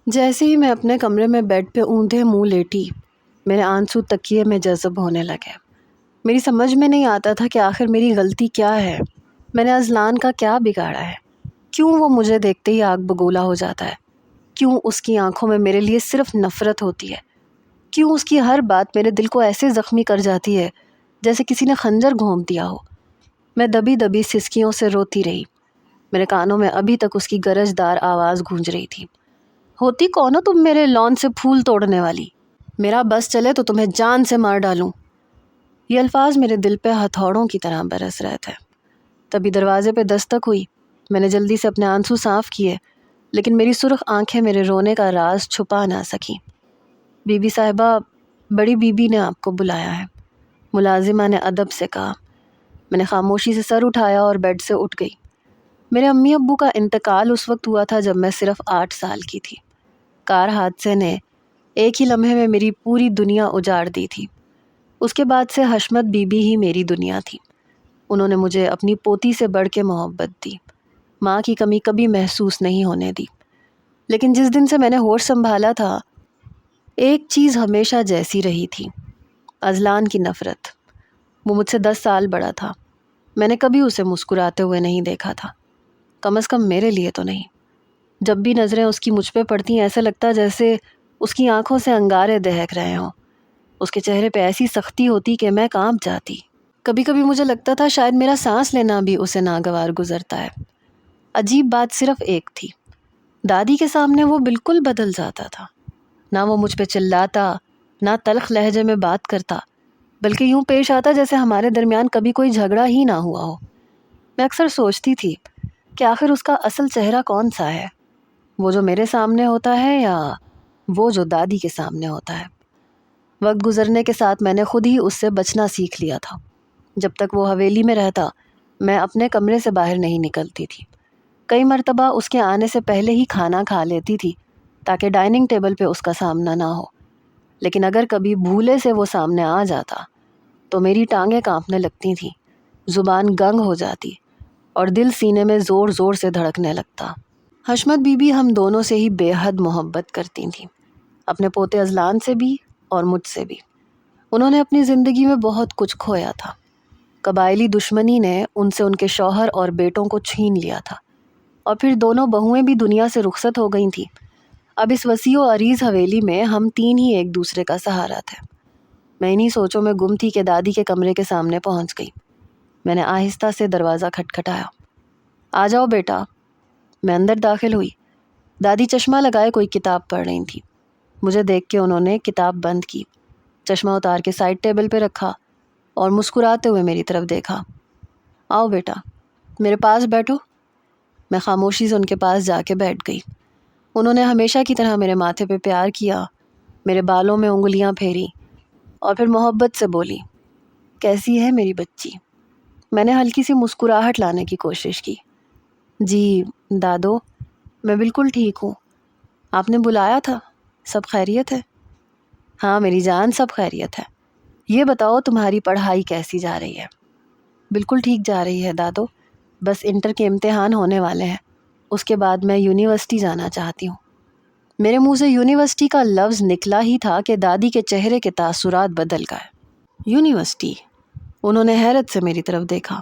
جیسے ہی میں اپنے کمرے میں بیڈ پہ اونھے منہ لیٹی، میرے آنسو تکیے میں جذب ہونے لگے۔ میری سمجھ میں نہیں آتا تھا کہ آخر میری غلطی کیا ہے، میں نے اذلان کا کیا بگاڑا ہے، کیوں وہ مجھے دیکھتے ہی آگ بگولا ہو جاتا ہے، کیوں اس کی آنکھوں میں میرے لیے صرف نفرت ہوتی ہے، کیوں اس کی ہر بات میرے دل کو ایسے زخمی کر جاتی ہے جیسے کسی نے خنجر گھونپ دیا ہو۔ میں دبی دبی سسکیوں سے روتی رہی، میرے کانوں میں ابھی تک اس کی گرجدار آواز گونج رہی تھی، ہوتی کون ہو تم میرے لان سے پھول توڑنے والی، میرا بس چلے تو تمہیں جان سے مار ڈالوں۔ یہ الفاظ میرے دل پہ ہتھوڑوں کی طرح برس رہے تھے۔ تبھی دروازے پہ دستک ہوئی، میں نے جلدی سے اپنے آنسو صاف کیے، لیکن میری سرخ آنکھیں میرے رونے کا راز چھپا نہ سکیں۔ بی بی صاحبہ، بڑی بی بی نے آپ کو بلایا ہے، ملازمہ نے ادب سے کہا۔ میں نے خاموشی سے سر اٹھایا اور بیڈ سے اٹھ گئی۔ میرے امی ابو کا انتقال اس وقت ہوا تھا جب میں صرف 8 سال کی تھی۔ کار حادثے نے ایک ہی لمحے میں میری پوری دنیا اجاڑ دی تھی۔ اس کے بعد سے حشمت بی بی ہی میری دنیا تھی۔ انہوں نے مجھے اپنی پوتی سے بڑھ کے محبت دی، ماں کی کمی کبھی محسوس نہیں ہونے دی۔ لیکن جس دن سے میں نے ہوش سنبھالا تھا، ایک چیز ہمیشہ جیسی رہی تھی، اذلان کی نفرت۔ وہ مجھ سے 10 سال بڑا تھا، میں نے کبھی اسے مسکراتے ہوئے نہیں دیکھا تھا، کم از کم میرے لیے تو نہیں۔ جب بھی نظریں اس کی مجھ پہ پڑتی ایسا لگتا جیسے اس کی آنکھوں سے انگارے دہک رہے ہوں، اس کے چہرے پہ ایسی سختی ہوتی کہ میں کانپ جاتی۔ کبھی کبھی مجھے لگتا تھا شاید میرا سانس لینا بھی اسے ناگوار گزرتا ہے۔ عجیب بات صرف ایک تھی، دادی کے سامنے وہ بالکل بدل جاتا تھا، نہ وہ مجھ پہ چلاتا، نہ تلخ لہجے میں بات کرتا، بلکہ یوں پیش آتا جیسے ہمارے درمیان کبھی کوئی جھگڑا ہی نہ ہوا ہو۔ میں اکثر سوچتی تھی کہ آخر اس کا اصل چہرہ کون سا ہے، وہ جو میرے سامنے ہوتا ہے یا وہ جو دادی کے سامنے ہوتا ہے۔ وقت گزرنے کے ساتھ میں نے خود ہی اس سے بچنا سیکھ لیا تھا۔ جب تک وہ حویلی میں رہتا، میں اپنے کمرے سے باہر نہیں نکلتی تھی۔ کئی مرتبہ اس کے آنے سے پہلے ہی کھانا کھا لیتی تھی تاکہ ڈائننگ ٹیبل پہ اس کا سامنا نہ ہو۔ لیکن اگر کبھی بھولے سے وہ سامنے آ جاتا تو میری ٹانگیں کانپنے لگتی تھیں، زبان گنگ ہو جاتی اور دل سینے میں زور زور سے دھڑکنے لگتا۔ حشمت بی بی ہم دونوں سے ہی بے حد محبت کرتی تھیں، اپنے پوتے اذلان سے بھی اور مجھ سے بھی۔ انہوں نے اپنی زندگی میں بہت کچھ کھویا تھا۔ قبائلی دشمنی نے ان سے ان کے شوہر اور بیٹوں کو چھین لیا تھا، اور پھر دونوں بہوئیں بھی دنیا سے رخصت ہو گئی تھیں۔ اب اس وسیع و عریض حویلی میں ہم 3 ہی ایک دوسرے کا سہارا تھے۔ میں انہی سوچوں میں گم تھی کہ دادی کے کمرے کے سامنے پہنچ گئی۔ میں نے آہستہ سے دروازہ کھٹکھٹایا۔ آ جاؤ بیٹا۔ میں اندر داخل ہوئی۔ دادی چشمہ لگائے کوئی کتاب پڑھ رہی تھی۔ مجھے دیکھ کے انہوں نے کتاب بند کی، چشمہ اتار کے سائڈ ٹیبل پہ رکھا اور مسکراتے ہوئے میری طرف دیکھا۔ آؤ بیٹا، میرے پاس بیٹھو۔ میں خاموشی سے ان کے پاس جا کے بیٹھ گئی۔ انہوں نے ہمیشہ کی طرح میرے ماتھے پہ پیار کیا، میرے بالوں میں انگلیاں پھیری اور پھر محبت سے بولی، کیسی ہے میری بچی؟ میں نے ہلکی سی مسکراہٹ لانے کی کوشش کی۔ جی دادو، میں بالکل ٹھیک ہوں، آپ نے بلایا تھا، سب خیریت ہے؟ ہاں میری جان، سب خیریت ہے۔ یہ بتاؤ تمہاری پڑھائی کیسی جا رہی ہے؟ بالکل ٹھیک جا رہی ہے دادو، بس انٹر کے امتحان ہونے والے ہیں، اس کے بعد میں یونیورسٹی جانا چاہتی ہوں۔ میرے منہ سے یونیورسٹی کا لفظ نکلا ہی تھا کہ دادی کے چہرے کے تاثرات بدل گئے۔ یونیورسٹی؟ انہوں نے حیرت سے میری طرف دیکھا۔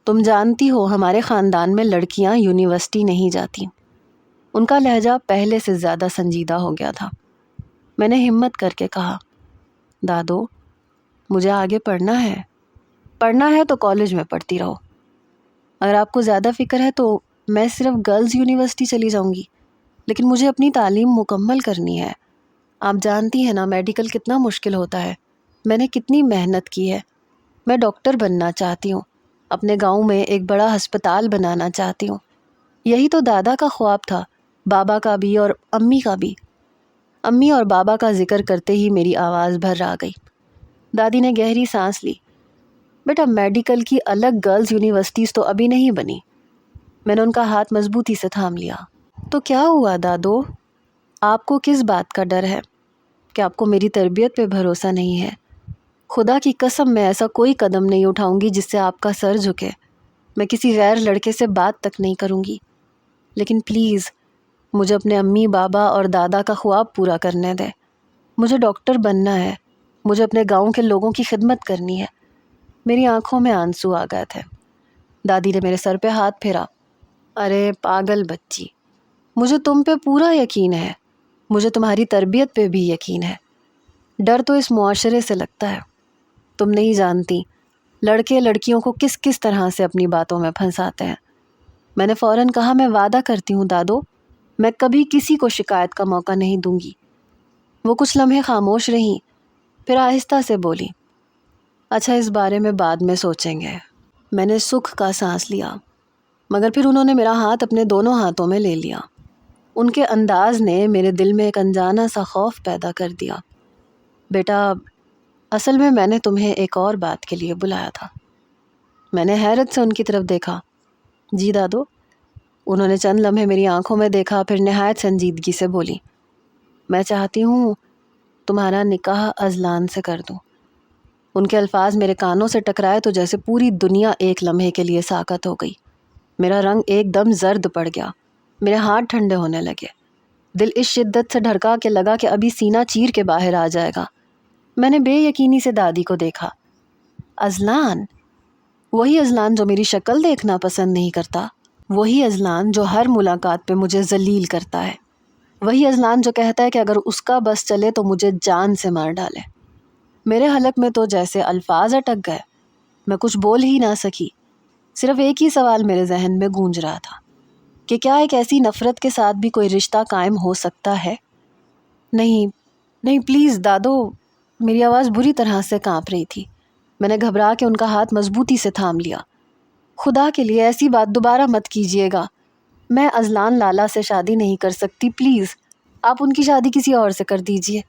تم جانتی ہو ہمارے خاندان میں لڑکیاں یونیورسٹی نہیں جاتی۔ ان کا لہجہ پہلے سے زیادہ سنجیدہ ہو گیا تھا۔ میں نے ہمت کر کے کہا، دادو مجھے آگے پڑھنا ہے تو کالج میں پڑھتی رہو۔ اگر آپ کو زیادہ فکر ہے تو میں صرف گرلز یونیورسٹی چلی جاؤں گی، لیکن مجھے اپنی تعلیم مکمل کرنی ہے۔ آپ جانتی ہیں نا میڈیکل کتنا مشکل ہوتا ہے، میں نے کتنی محنت کی ہے۔ میں ڈاکٹر بننا چاہتی ہوں، اپنے گاؤں میں ایک بڑا ہسپتال بنانا چاہتی ہوں۔ یہی تو دادا کا خواب تھا، بابا کا بھی اور امی کا بھی۔ امی اور بابا کا ذکر کرتے ہی میری آواز بھر آ گئی۔ دادی نے گہری سانس لی۔ بیٹا میڈیکل کی الگ گرلز یونیورسٹیز تو ابھی نہیں بنی۔ میں نے ان کا ہاتھ مضبوطی سے تھام لیا۔ تو کیا ہوا دادو؟ آپ کو کس بات کا ڈر ہے؟ کہ آپ کو میری تربیت پہ بھروسہ نہیں ہے؟ خدا کی قسم میں ایسا کوئی قدم نہیں اٹھاؤں گی جس سے آپ کا سر جھکے۔ میں کسی غیر لڑکے سے بات تک نہیں کروں گی، لیکن پلیز مجھے اپنے امی بابا اور دادا کا خواب پورا کرنے دے۔ مجھے ڈاکٹر بننا ہے، مجھے اپنے گاؤں کے لوگوں کی خدمت کرنی ہے۔ میری آنکھوں میں آنسو آ گئے تھے۔ دادی نے میرے سر پہ ہاتھ پھیرا۔ ارے پاگل بچی، مجھے تم پہ پورا یقین ہے، مجھے تمہاری تربیت پہ بھی یقین ہے۔ ڈر تو اس معاشرے سے لگتا ہے۔ تم نہیں جانتی لڑکے لڑکیوں کو کس کس طرح سے اپنی باتوں میں پھنساتے ہیں۔ میں نے فوراً کہا، میں وعدہ کرتی ہوں دادو، میں کبھی کسی کو شکایت کا موقع نہیں دوں گی۔ وہ کچھ لمحے خاموش رہیں، پھر آہستہ سے بولی، اچھا اس بارے میں بعد میں سوچیں گے۔ میں نے سکھ کا سانس لیا، مگر پھر انہوں نے میرا ہاتھ اپنے دونوں ہاتھوں میں لے لیا۔ ان کے انداز نے میرے دل میں ایک انجانا سا خوف پیدا کر دیا۔ بیٹا، اصل میں نے تمہیں ایک اور بات کے لیے بلایا تھا۔ میں نے حیرت سے ان کی طرف دیکھا۔ جی دادو؟ انہوں نے چند لمحے میری آنکھوں میں دیکھا، پھر نہایت سنجیدگی سے بولی، میں چاہتی ہوں تمہارا نکاح اذلان سے کر دوں۔ ان کے الفاظ میرے کانوں سے ٹکرائے تو جیسے پوری دنیا ایک لمحے کے لیے ساکت ہو گئی۔ میرا رنگ ایک دم زرد پڑ گیا، میرے ہاتھ ٹھنڈے ہونے لگے، دل اس شدت سے دھڑکا کہ لگا کہ ابھی سینہ چیر کے باہر آ جائے گا۔ میں نے بے یقینی سے دادی کو دیکھا۔ اذلان؟ وہی اذلان جو میری شکل دیکھنا پسند نہیں کرتا، وہی اذلان جو ہر ملاقات پہ مجھے ذلیل کرتا ہے، وہی اذلان جو کہتا ہے کہ اگر اس کا بس چلے تو مجھے جان سے مار ڈالے۔ میرے حلق میں تو جیسے الفاظ اٹک گئے، میں کچھ بول ہی نہ سکی۔ صرف ایک ہی سوال میرے ذہن میں گونج رہا تھا کہ کیا ایک ایسی نفرت کے ساتھ بھی کوئی رشتہ قائم ہو سکتا ہے؟ نہیں نہیں، پلیز دادو۔ میری آواز بری طرح سے کانپ رہی تھی۔ میں نے گھبرا کے ان کا ہاتھ مضبوطی سے تھام لیا۔ خدا کے لیے ایسی بات دوبارہ مت کیجیے گا، میں اذلان لالا سے شادی نہیں کر سکتی، پلیز آپ ان کی شادی کسی اور سے کر دیجیے۔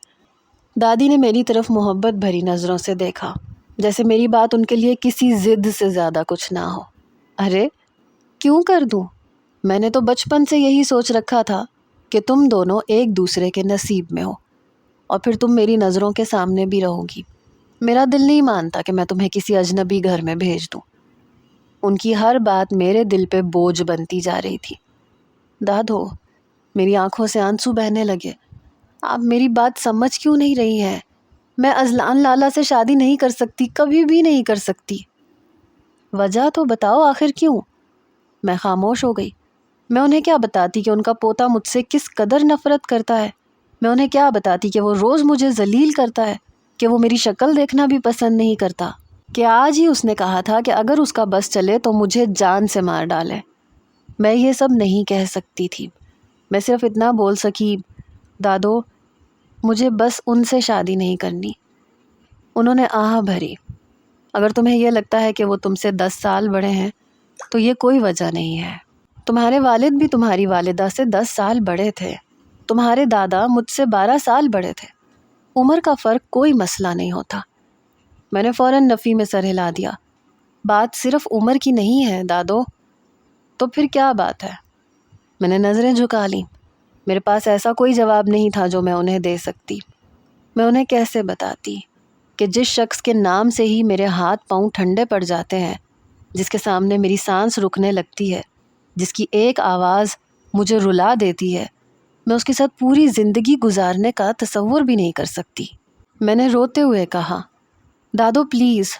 دادی نے میری طرف محبت بھری نظروں سے دیکھا، جیسے میری بات ان کے لیے کسی ضد سے زیادہ کچھ نہ ہو۔ ارے کیوں کر دوں؟ میں نے تو بچپن سے یہی سوچ رکھا تھا کہ تم دونوں ایک دوسرے کے نصیب میں ہو، اور پھر تم میری نظروں کے سامنے بھی رہو گی۔ میرا دل نہیں مانتا کہ میں تمہیں کسی اجنبی گھر میں بھیج دوں۔ ان کی ہر بات میرے دل پہ بوجھ بنتی جا رہی تھی۔ دادو، میری آنکھوں سے آنسو بہنے لگے، آپ میری بات سمجھ کیوں نہیں رہی ہیں؟ میں اذلان لالا سے شادی نہیں کر سکتی، کبھی بھی نہیں کر سکتی۔ وجہ تو بتاؤ آخر کیوں؟ میں خاموش ہو گئی۔ میں انہیں کیا بتاتی کہ ان کا پوتا مجھ سے کس قدر نفرت کرتا ہے؟ میں انہیں کیا بتاتی کہ وہ روز مجھے ذلیل کرتا ہے، کہ وہ میری شکل دیکھنا بھی پسند نہیں کرتا، کہ آج ہی اس نے کہا تھا کہ اگر اس کا بس چلے تو مجھے جان سے مار ڈالے؟ میں یہ سب نہیں کہہ سکتی تھی۔ میں صرف اتنا بول سکی، دادو مجھے بس ان سے شادی نہیں کرنی۔ انہوں نے آہ بھری۔ اگر تمہیں یہ لگتا ہے کہ وہ تم سے 10 سال بڑے ہیں تو یہ کوئی وجہ نہیں ہے۔ تمہارے والد بھی تمہاری والدہ سے 10 سال بڑے تھے، تمہارے دادا مجھ سے 12 سال بڑے تھے۔ عمر کا فرق کوئی مسئلہ نہیں ہوتا۔ میں نے فوراً نفی میں سر ہلا دیا۔ بات صرف عمر کی نہیں ہے دادو۔ تو پھر کیا بات ہے؟ میں نے نظریں جھکا لیں۔ میرے پاس ایسا کوئی جواب نہیں تھا جو میں انہیں دے سکتی۔ میں انہیں کیسے بتاتی کہ جس شخص کے نام سے ہی میرے ہاتھ پاؤں ٹھنڈے پڑ جاتے ہیں، جس کے سامنے میری سانس رکنے لگتی ہے، جس کی ایک آواز مجھے رلا دیتی ہے، میں اس کے ساتھ پوری زندگی گزارنے کا تصور بھی نہیں کر سکتی۔ میں نے روتے ہوئے کہا، دادو پلیز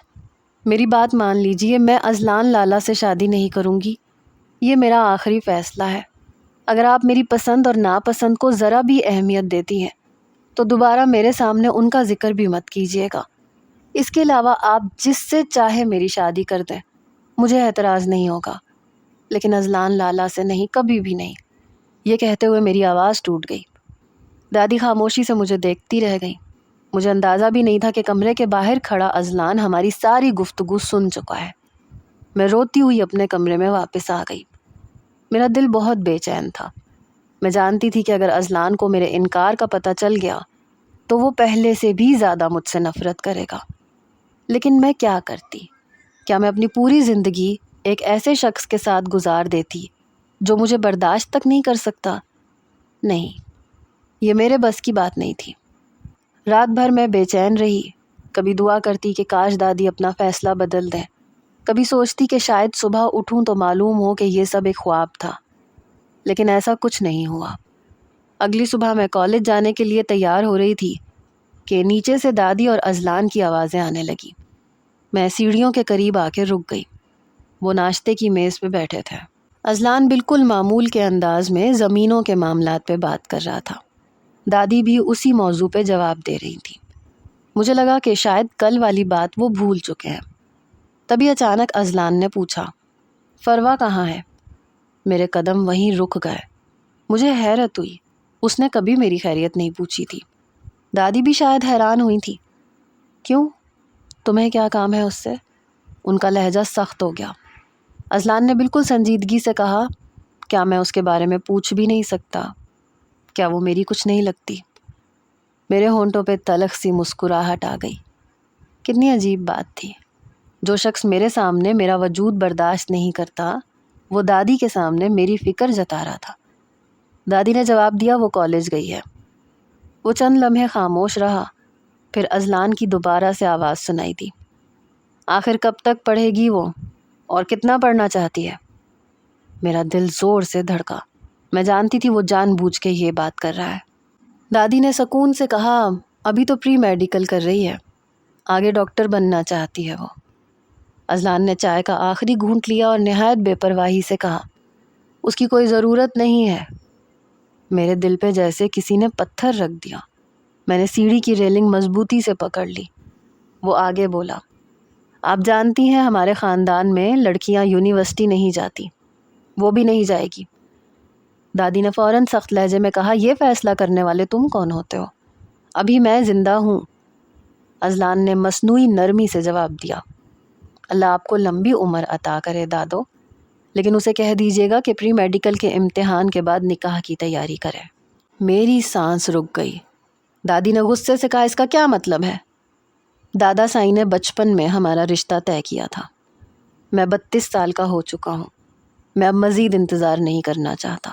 میری بات مان لیجئے، میں اذلان لالا سے شادی نہیں کروں گی۔ یہ میرا آخری فیصلہ ہے۔ اگر آپ میری پسند اور ناپسند کو ذرا بھی اہمیت دیتی ہیں تو دوبارہ میرے سامنے ان کا ذکر بھی مت کیجیے گا۔ اس کے علاوہ آپ جس سے چاہے میری شادی کر دیں، مجھے اعتراض نہیں ہوگا، لیکن اذلان لالا سے نہیں، کبھی بھی نہیں۔ یہ کہتے ہوئے میری آواز ٹوٹ گئی۔ دادی خاموشی سے مجھے دیکھتی رہ گئی۔ مجھے اندازہ بھی نہیں تھا کہ کمرے کے باہر کھڑا اذلان ہماری ساری گفتگو سن چکا ہے۔ میں روتی ہوئی اپنے کمرے میں واپس آ گئی۔ میرا دل بہت بے چین تھا۔ میں جانتی تھی کہ اگر اذلان کو میرے انکار کا پتہ چل گیا تو وہ پہلے سے بھی زیادہ مجھ سے نفرت کرے گا۔ لیکن میں کیا کرتی؟ کیا میں اپنی پوری زندگی ایک ایسے شخص کے ساتھ گزار دیتی جو مجھے برداشت تک نہیں کر سکتا؟ نہیں، یہ میرے بس کی بات نہیں تھی۔ رات بھر میں بے چین رہی، کبھی دعا کرتی کہ کاش دادی اپنا فیصلہ بدل دیں، کبھی سوچتی کہ شاید صبح اٹھوں تو معلوم ہو کہ یہ سب ایک خواب تھا، لیکن ایسا کچھ نہیں ہوا۔ اگلی صبح میں کالج جانے کے لیے تیار ہو رہی تھی کہ نیچے سے دادی اور اذلان کی آوازیں آنے لگی۔ میں سیڑھیوں کے قریب آ کے رک گئی۔ وہ ناشتے کی میز پہ بیٹھے تھے۔ اذلان بالکل معمول کے انداز میں زمینوں کے معاملات پہ بات کر رہا تھا۔ دادی بھی اسی موضوع پہ جواب دے رہی تھی۔ مجھے لگا کہ شاید کل والی بات وہ بھول چکے ہیں۔ تبھی اچانک اذلان نے پوچھا، فروا کہاں ہے؟ میرے قدم وہیں رک گئے۔ مجھے حیرت ہوئی، اس نے کبھی میری خیریت نہیں پوچھی تھی۔ دادی بھی شاید حیران ہوئی تھی۔ کیوں؟ تمہیں کیا کام ہے اس سے؟ ان کا لہجہ سخت ہو گیا۔ اذلان نے بالکل سنجیدگی سے کہا، کیا میں اس کے بارے میں پوچھ بھی نہیں سکتا؟ کیا وہ میری کچھ نہیں لگتی؟ میرے ہونٹوں پہ تلخ سی مسکراہٹ آ گئی۔ کتنی عجیب بات تھی۔ جو شخص میرے سامنے میرا وجود برداشت نہیں کرتا، وہ دادی کے سامنے میری فکر جتا رہا تھا۔ دادی نے جواب دیا، وہ کالج گئی ہے۔ وہ چند لمحے خاموش رہا، پھر اذلان کی دوبارہ سے آواز سنائی دی، آخر کب تک پڑھے گی وہ، اور کتنا پڑھنا چاہتی ہے؟ میرا دل زور سے دھڑکا۔ میں جانتی تھی وہ جان بوجھ کے یہ بات کر رہا ہے۔ دادی نے سکون سے کہا، ابھی تو پری میڈیکل کر رہی ہے، آگے ڈاکٹر بننا چاہتی ہے وہ۔ اذلان نے چائے کا آخری گھونٹ لیا اور نہایت بے پرواہی سے کہا، اس کی کوئی ضرورت نہیں ہے۔ میرے دل پہ جیسے کسی نے پتھر رکھ دیا۔ میں نے سیڑھی کی ریلنگ مضبوطی سے پکڑ لی۔ وہ آگے بولا، آپ جانتی ہیں ہمارے خاندان میں لڑکیاں یونیورسٹی نہیں جاتی، وہ بھی نہیں جائے گی۔ دادی نے فوراً سخت لہجے میں کہا، یہ فیصلہ کرنے والے تم کون ہوتے ہو؟ ابھی میں زندہ ہوں۔ اذلان نے مصنوعی نرمی سے جواب دیا، اللہ آپ کو لمبی عمر عطا کرے دادو، لیکن اسے کہہ دیجیے گا کہ پری میڈیکل کے امتحان کے بعد نکاح کی تیاری کرے۔ میری سانس رک گئی۔ دادی نے غصے سے کہا، اس کا کیا مطلب ہے؟ دادا سائی نے بچپن میں ہمارا رشتہ طے کیا تھا۔ میں 32 سال کا ہو چکا ہوں۔ میں اب مزید انتظار نہیں کرنا چاہتا۔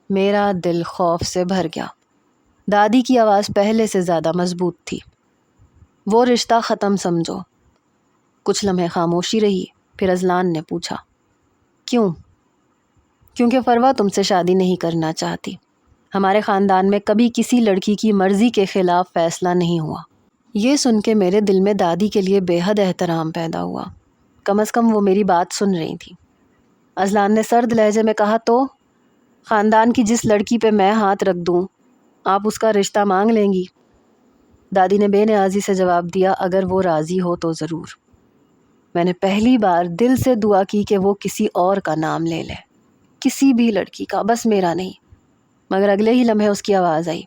میرا دل خوف سے بھر گیا۔ دادی کی آواز پہلے سے زیادہ مضبوط تھی، وہ رشتہ ختم سمجھو۔ کچھ لمحے خاموشی رہی، پھر اذلان نے پوچھا، کیوں؟ کیونکہ فروا تم سے شادی نہیں کرنا چاہتی۔ ہمارے خاندان میں کبھی کسی لڑکی کی مرضی کے خلاف فیصلہ نہیں ہوا۔ یہ سن کے میرے دل میں دادی کے لیے بے حد احترام پیدا ہوا۔ کم از کم وہ میری بات سن رہی تھی۔ اذلان نے سرد لہجے میں کہا، تو خاندان کی جس لڑکی پہ میں ہاتھ رکھ دوں، آپ اس کا رشتہ مانگ لیں گی؟ دادی نے بے نیازی سے جواب دیا، اگر وہ راضی ہو تو ضرور۔ میں نے پہلی بار دل سے دعا کی کہ وہ کسی اور کا نام لے لے، کسی بھی لڑکی کا، بس میرا نہیں۔ مگر اگلے ہی لمحے اس کی آواز آئی،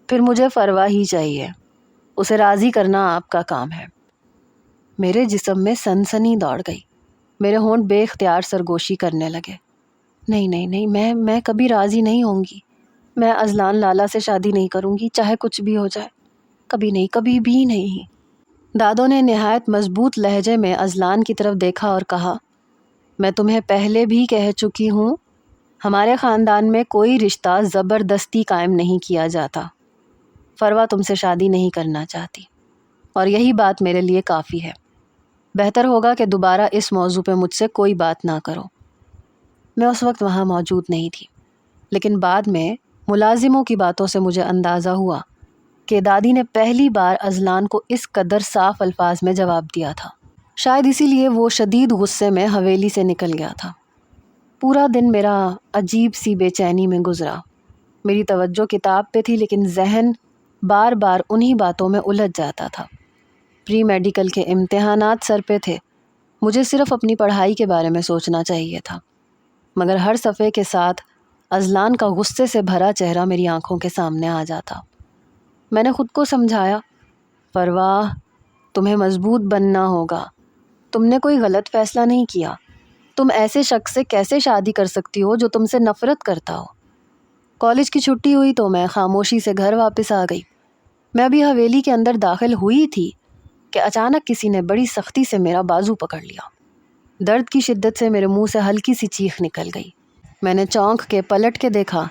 پھر مجھے فروا ہی چاہیے، اسے راضی کرنا آپ کا کام ہے۔ میرے جسم میں سنسنی دوڑ گئی، میرے ہونٹ بے اختیار سرگوشی کرنے لگے۔ نہیں نہیں نہیں، میں کبھی راضی نہیں ہوں گی۔ میں اذلان لالا سے شادی نہیں کروں گی، چاہے کچھ بھی ہو جائے، کبھی نہیں، کبھی بھی نہیں۔ دادو نے نہایت مضبوط لہجے میں اذلان کی طرف دیکھا اور کہا، میں تمہیں پہلے بھی کہہ چکی ہوں، ہمارے خاندان میں کوئی رشتہ زبردستی قائم نہیں کیا جاتا۔ فروا تم سے شادی نہیں کرنا چاہتی، اور یہی بات میرے لیے کافی ہے۔ بہتر ہوگا کہ دوبارہ اس موضوع پہ مجھ سے کوئی بات نہ کرو۔ میں اس وقت وہاں موجود نہیں تھی، لیکن بعد میں ملازموں کی باتوں سے مجھے اندازہ ہوا کہ دادی نے پہلی بار اذلان کو اس قدر صاف الفاظ میں جواب دیا تھا۔ شاید اسی لیے وہ شدید غصے میں حویلی سے نکل گیا تھا۔ پورا دن میرا عجیب سی بے چینی میں گزرا۔ میری توجہ کتاب پہ تھی، لیکن ذہن بار بار انہی باتوں میں الجھ جاتا تھا۔ پری میڈیکل کے امتحانات سر پہ تھے، مجھے صرف اپنی پڑھائی کے بارے میں سوچنا چاہیے تھا، مگر ہر صفحے کے ساتھ اذلان کا غصے سے بھرا چہرہ میری آنکھوں کے سامنے آ جاتا۔ میں نے خود کو سمجھایا، فروا تمہیں مضبوط بننا ہوگا، تم نے کوئی غلط فیصلہ نہیں کیا۔ تم ایسے شخص سے کیسے شادی کر سکتی ہو جو تم سے نفرت کرتا ہو؟ کالج کی چھٹی ہوئی تو میں خاموشی سے گھر واپس آ گئی۔ میں ابھی حویلی کے اندر داخل ہوئی تھی کہ اچانک کسی نے بڑی سختی سے میرا بازو پکڑ لیا۔ درد کی شدت سے میرے منہ سے ہلکی سی چیخ نکل گئی۔ میں نے چونک کے پلٹ کے دیکھا،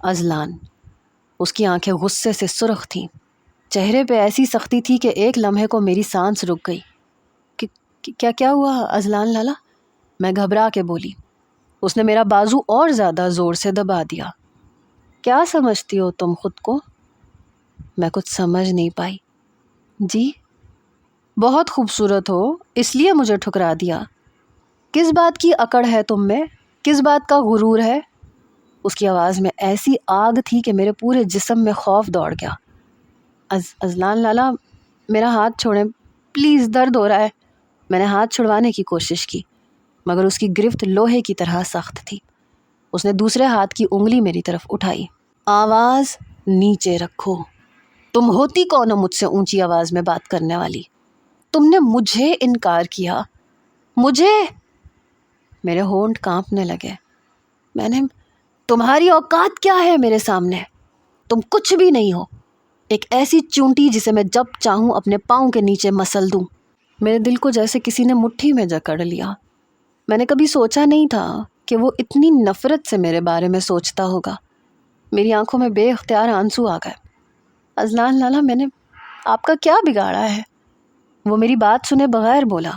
اذلان۔ اس کی آنکھیں غصے سے سرخ تھیں، چہرے پہ ایسی سختی تھی کہ ایک لمحے کو میری سانس رک گئی۔ کیا ہوا اذلان لالا؟ میں گھبرا کے بولی۔ اس نے میرا بازو اور زیادہ زور سے دبا دیا۔ کیا سمجھتی ہو تم خود کو؟ میں کچھ سمجھ نہیں پائی۔ جی بہت خوبصورت ہو اس لیے مجھے ٹھکرا دیا۔ کس بات کی اکڑ ہے تم میں؟ کس بات کا غرور ہے؟ اس کی آواز میں ایسی آگ تھی کہ میرے پورے جسم میں خوف دوڑ گیا۔ اذلان لالا میرا ہاتھ چھوڑیں پلیز، درد ہو رہا ہے۔ میں نے ہاتھ چھڑوانے کی کوشش کی مگر اس کی گرفت لوہے کی طرح سخت تھی۔ اس نے دوسرے ہاتھ کی انگلی میری طرف اٹھائی۔ آواز نیچے رکھو۔ تم ہوتی کون ہو مجھ سے اونچی آواز میں بات کرنے والی؟ تم نے مجھے انکار کیا، مجھے؟ میرے ہونٹ کانپنے لگے۔ تمہاری اوقات کیا ہے میرے سامنے؟ تم کچھ بھی نہیں ہو، ایک ایسی چونٹی جسے میں جب چاہوں اپنے پاؤں کے نیچے مسل دوں۔ میرے دل کو جیسے کسی نے مٹھی میں جکڑ لیا۔ میں نے کبھی سوچا نہیں تھا کہ وہ اتنی نفرت سے میرے بارے میں سوچتا ہوگا۔ میری آنکھوں میں بے اختیار آنسو آ گئے۔ اذلان لالا میں نے آپ کا کیا بگاڑا ہے؟ وہ میری بات سنے بغیر بولا۔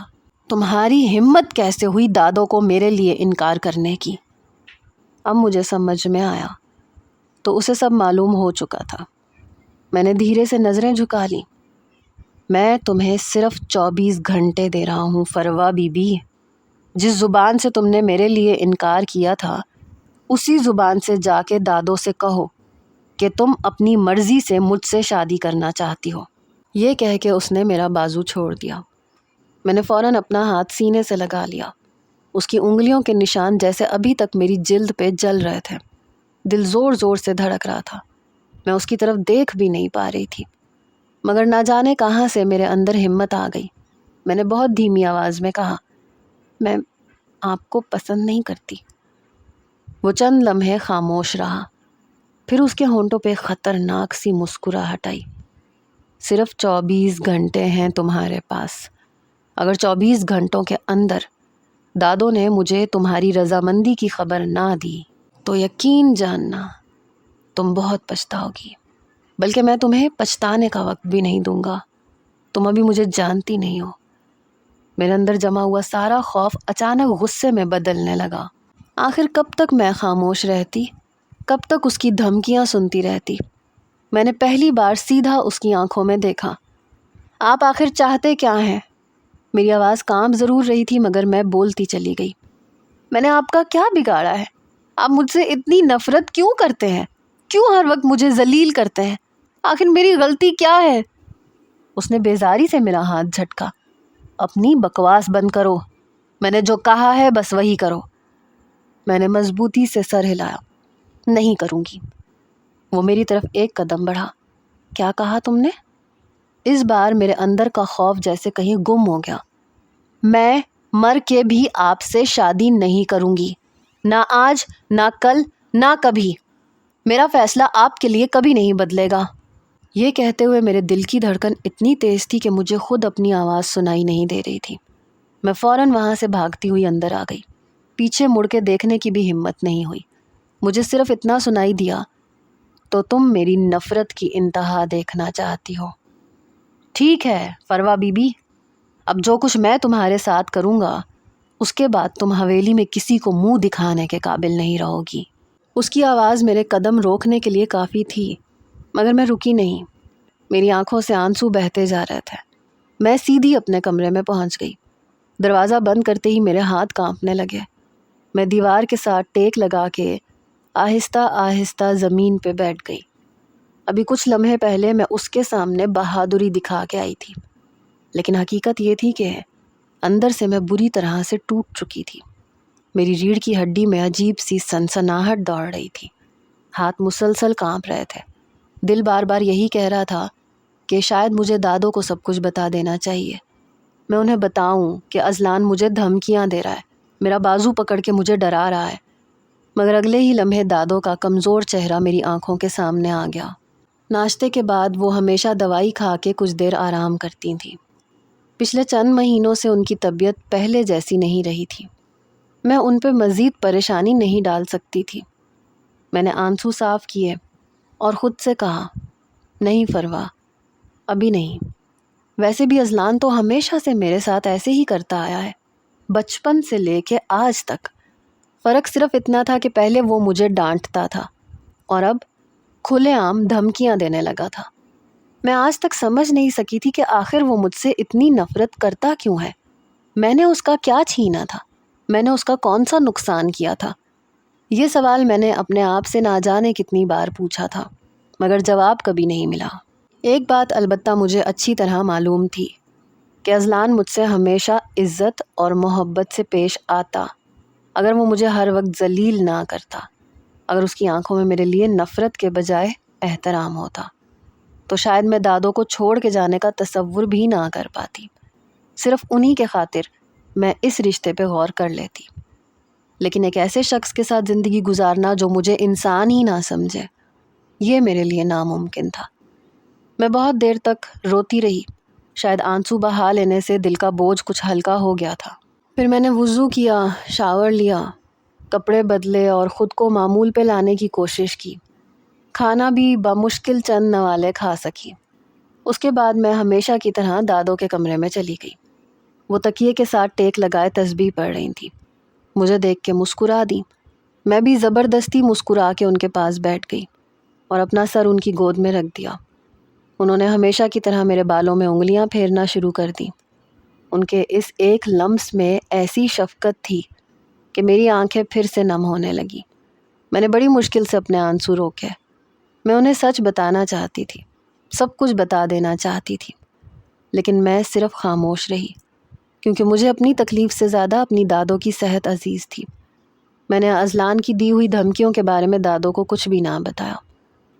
تمہاری ہمت کیسے ہوئی دادوں کو میرے لیے انکار کرنے کی؟ اب مجھے سمجھ میں آیا تو اسے سب معلوم ہو چکا تھا۔ میں نے دھیرے سے نظریں جھکا لی۔ میں تمہیں صرف 24 گھنٹے دے رہا ہوں فروا بی بی۔ جس زبان سے تم نے میرے لیے انکار کیا تھا اسی زبان سے جا کے دادوں سے کہو کہ تم اپنی مرضی سے مجھ سے شادی کرنا چاہتی ہو۔ یہ کہہ کے اس نے میرا بازو چھوڑ دیا۔ میں نے فوراً اپنا ہاتھ سینے سے لگا لیا۔ اس کی انگلیوں کے نشان جیسے ابھی تک میری جلد پہ جل رہے تھے۔ دل زور زور سے دھڑک رہا تھا۔ میں اس کی طرف دیکھ بھی نہیں پا رہی تھی مگر نہ جانے کہاں سے میرے اندر ہمت آ گئی۔ میں نے بہت دھیمی آواز میں کہا، میں آپ کو پسند نہیں کرتی۔ وہ چند لمحے خاموش رہا، پھر اس کے ہونٹوں پہ خطرناک سی مسکراہٹ آئی۔ صرف 24 گھنٹے ہیں تمہارے پاس۔ اگر 24 گھنٹوں کے اندر دادوں نے مجھے تمہاری رضامندی کی خبر نہ دی تو یقین جاننا تم بہت پچھتاؤ گی، بلکہ میں تمہیں پچھتانے کا وقت بھی نہیں دوں گا۔ تم ابھی مجھے جانتی نہیں ہو۔ میرے اندر جمع ہوا سارا خوف اچانک غصے میں بدلنے لگا۔ آخر کب تک میں خاموش رہتی؟ کب تک اس کی دھمکیاں سنتی رہتی؟ میں نے پہلی بار سیدھا اس کی آنکھوں میں دیکھا۔ آپ آخر چاہتے کیا ہیں؟ میری آواز کانپ ضرور رہی تھی مگر میں بولتی چلی گئی۔ میں نے آپ کا کیا بگاڑا ہے؟ آپ مجھ سے اتنی نفرت کیوں کرتے ہیں؟ کیوں ہر وقت مجھے ذلیل کرتے ہیں؟ آخر میری غلطی کیا ہے؟ اس نے بیزاری سے میرا ہاتھ جھٹکا۔ اپنی بکواس بند کرو، میں نے جو کہا ہے بس وہی کرو۔ میں نے مضبوطی سے سر ہلایا۔ نہیں کروں گی۔ وہ میری طرف ایک قدم بڑھا۔ کیا کہا تم نے؟ اس بار میرے اندر کا خوف جیسے کہیں گم ہو گیا۔ میں مر کے بھی آپ سے شادی نہیں کروں گی، نہ آج، نہ کل، نہ کبھی۔ میرا فیصلہ آپ کے لیے کبھی نہیں بدلے گا۔ یہ کہتے ہوئے میرے دل کی دھڑکن اتنی تیز تھی کہ مجھے خود اپنی آواز سنائی نہیں دے رہی تھی۔ میں فوراً وہاں سے بھاگتی ہوئی اندر آ گئی۔ پیچھے مڑ کے دیکھنے کی بھی ہمت نہیں ہوئی۔ مجھے صرف اتنا سنائی دیا، تو تم میری نفرت کی انتہا دیکھنا چاہتی ہو؟ ٹھیک ہے فروا بی بی، اب جو کچھ میں تمہارے ساتھ کروں گا اس کے بعد تم حویلی میں کسی کو منہ دکھانے کے قابل نہیں رہو گی۔ اس کی آواز میرے قدم روکنے کے لیے کافی تھی مگر میں رکی نہیں۔ میری آنکھوں سے آنسو بہتے جا رہے تھے۔ میں سیدھی اپنے کمرے میں پہنچ گئی۔ دروازہ بند کرتے ہی میرے ہاتھ کانپنے لگے۔ میں دیوار کے ساتھ ٹیک لگا کے آہستہ آہستہ زمین پہ بیٹھ گئی۔ ابھی کچھ لمحے پہلے میں اس کے سامنے بہادری دکھا کے آئی تھی، لیکن حقیقت یہ تھی کہ اندر سے میں بری طرح سے ٹوٹ چکی تھی۔ میری ریڑھ کی ہڈی میں عجیب سی سنسناہٹ دوڑ رہی تھی۔ ہاتھ مسلسل کانپ رہے تھے۔ دل بار بار یہی کہہ رہا تھا کہ شاید مجھے دادوں کو سب کچھ بتا دینا چاہیے۔ میں انہیں بتاؤں کہ اذلان مجھے دھمکیاں دے رہا ہے، میرا بازو پکڑ کے مجھے ڈرا رہا ہے۔ مگر اگلے ہی لمحے دادوں کا کمزور چہرہ میری آنکھوں کے سامنے آ گیا۔ ناشتے کے بعد وہ ہمیشہ دوائی کھا کے کچھ دیر آرام کرتی تھیں۔ پچھلے چند مہینوں سے ان کی طبیعت پہلے جیسی نہیں رہی تھی۔ میں ان پہ مزید پریشانی نہیں ڈال سکتی تھی۔ میں نے آنسو صاف کیے اور خود سے کہا، نہیں فروا، ابھی نہیں۔ ویسے بھی اذلان تو ہمیشہ سے میرے ساتھ ایسے ہی کرتا آیا ہے، بچپن سے لے کے آج تک۔ فرق صرف اتنا تھا کہ پہلے وہ مجھے ڈانٹتا تھا اور اب کھلے عام دھمکیاں دینے لگا تھا۔ میں آج تک سمجھ نہیں سکی تھی کہ آخر وہ مجھ سے اتنی نفرت کرتا کیوں ہے۔ میں نے اس کا کیا چھینا تھا؟ میں نے اس کا کون سا نقصان کیا تھا؟ یہ سوال میں نے اپنے آپ سے نہ جانے کتنی بار پوچھا تھا، مگر جواب کبھی نہیں ملا۔ ایک بات البتہ مجھے اچھی طرح معلوم تھی کہ اذلان مجھ سے ہمیشہ عزت اور محبت سے پیش آتا، اگر وہ مجھے ہر وقت ذلیل نہ کرتا، اگر اس کی آنکھوں میں میرے لیے نفرت کے بجائے احترام ہوتا، تو شاید میں دادو کو چھوڑ کے جانے کا تصور بھی نہ کر پاتی۔ صرف انہی کے خاطر میں اس رشتے پہ غور کر لیتی، لیکن ایک ایسے شخص کے ساتھ زندگی گزارنا جو مجھے انسان ہی نہ سمجھے، یہ میرے لیے ناممکن تھا۔ میں بہت دیر تک روتی رہی، شاید آنسو بہا لینے سے دل کا بوجھ کچھ ہلکا ہو گیا تھا۔ پھر میں نے وضو کیا، شاور لیا، کپڑے بدلے اور خود کو معمول پہ لانے کی کوشش کی۔ کھانا بھی بمشکل چند نوالے کھا سکی۔ اس کے بعد میں ہمیشہ کی طرح دادو کے کمرے میں چلی گئی۔ وہ تکیے کے ساتھ ٹیک لگائے تسبیح پڑھ رہی تھی۔ مجھے دیکھ کے مسکرا دی۔ میں بھی زبردستی مسکرا کے ان کے پاس بیٹھ گئی اور اپنا سر ان کی گود میں رکھ دیا۔ انہوں نے ہمیشہ کی طرح میرے بالوں میں انگلیاں پھیرنا شروع کر دیں۔ ان کے اس ایک لمس میں ایسی شفقت تھی کہ میری آنکھیں پھر سے نم ہونے لگیں۔ میں نے بڑی مشکل سے اپنے آنسو روکے۔ میں انہیں سچ بتانا چاہتی تھی، سب کچھ بتا دینا چاہتی تھی، لیکن میں صرف خاموش رہی، کیونکہ مجھے اپنی تکلیف سے زیادہ اپنی دادو کی صحت عزیز تھی۔ میں نے اذلان کی دی ہوئی دھمکیوں کے بارے میں دادو کو کچھ بھی نہ بتایا،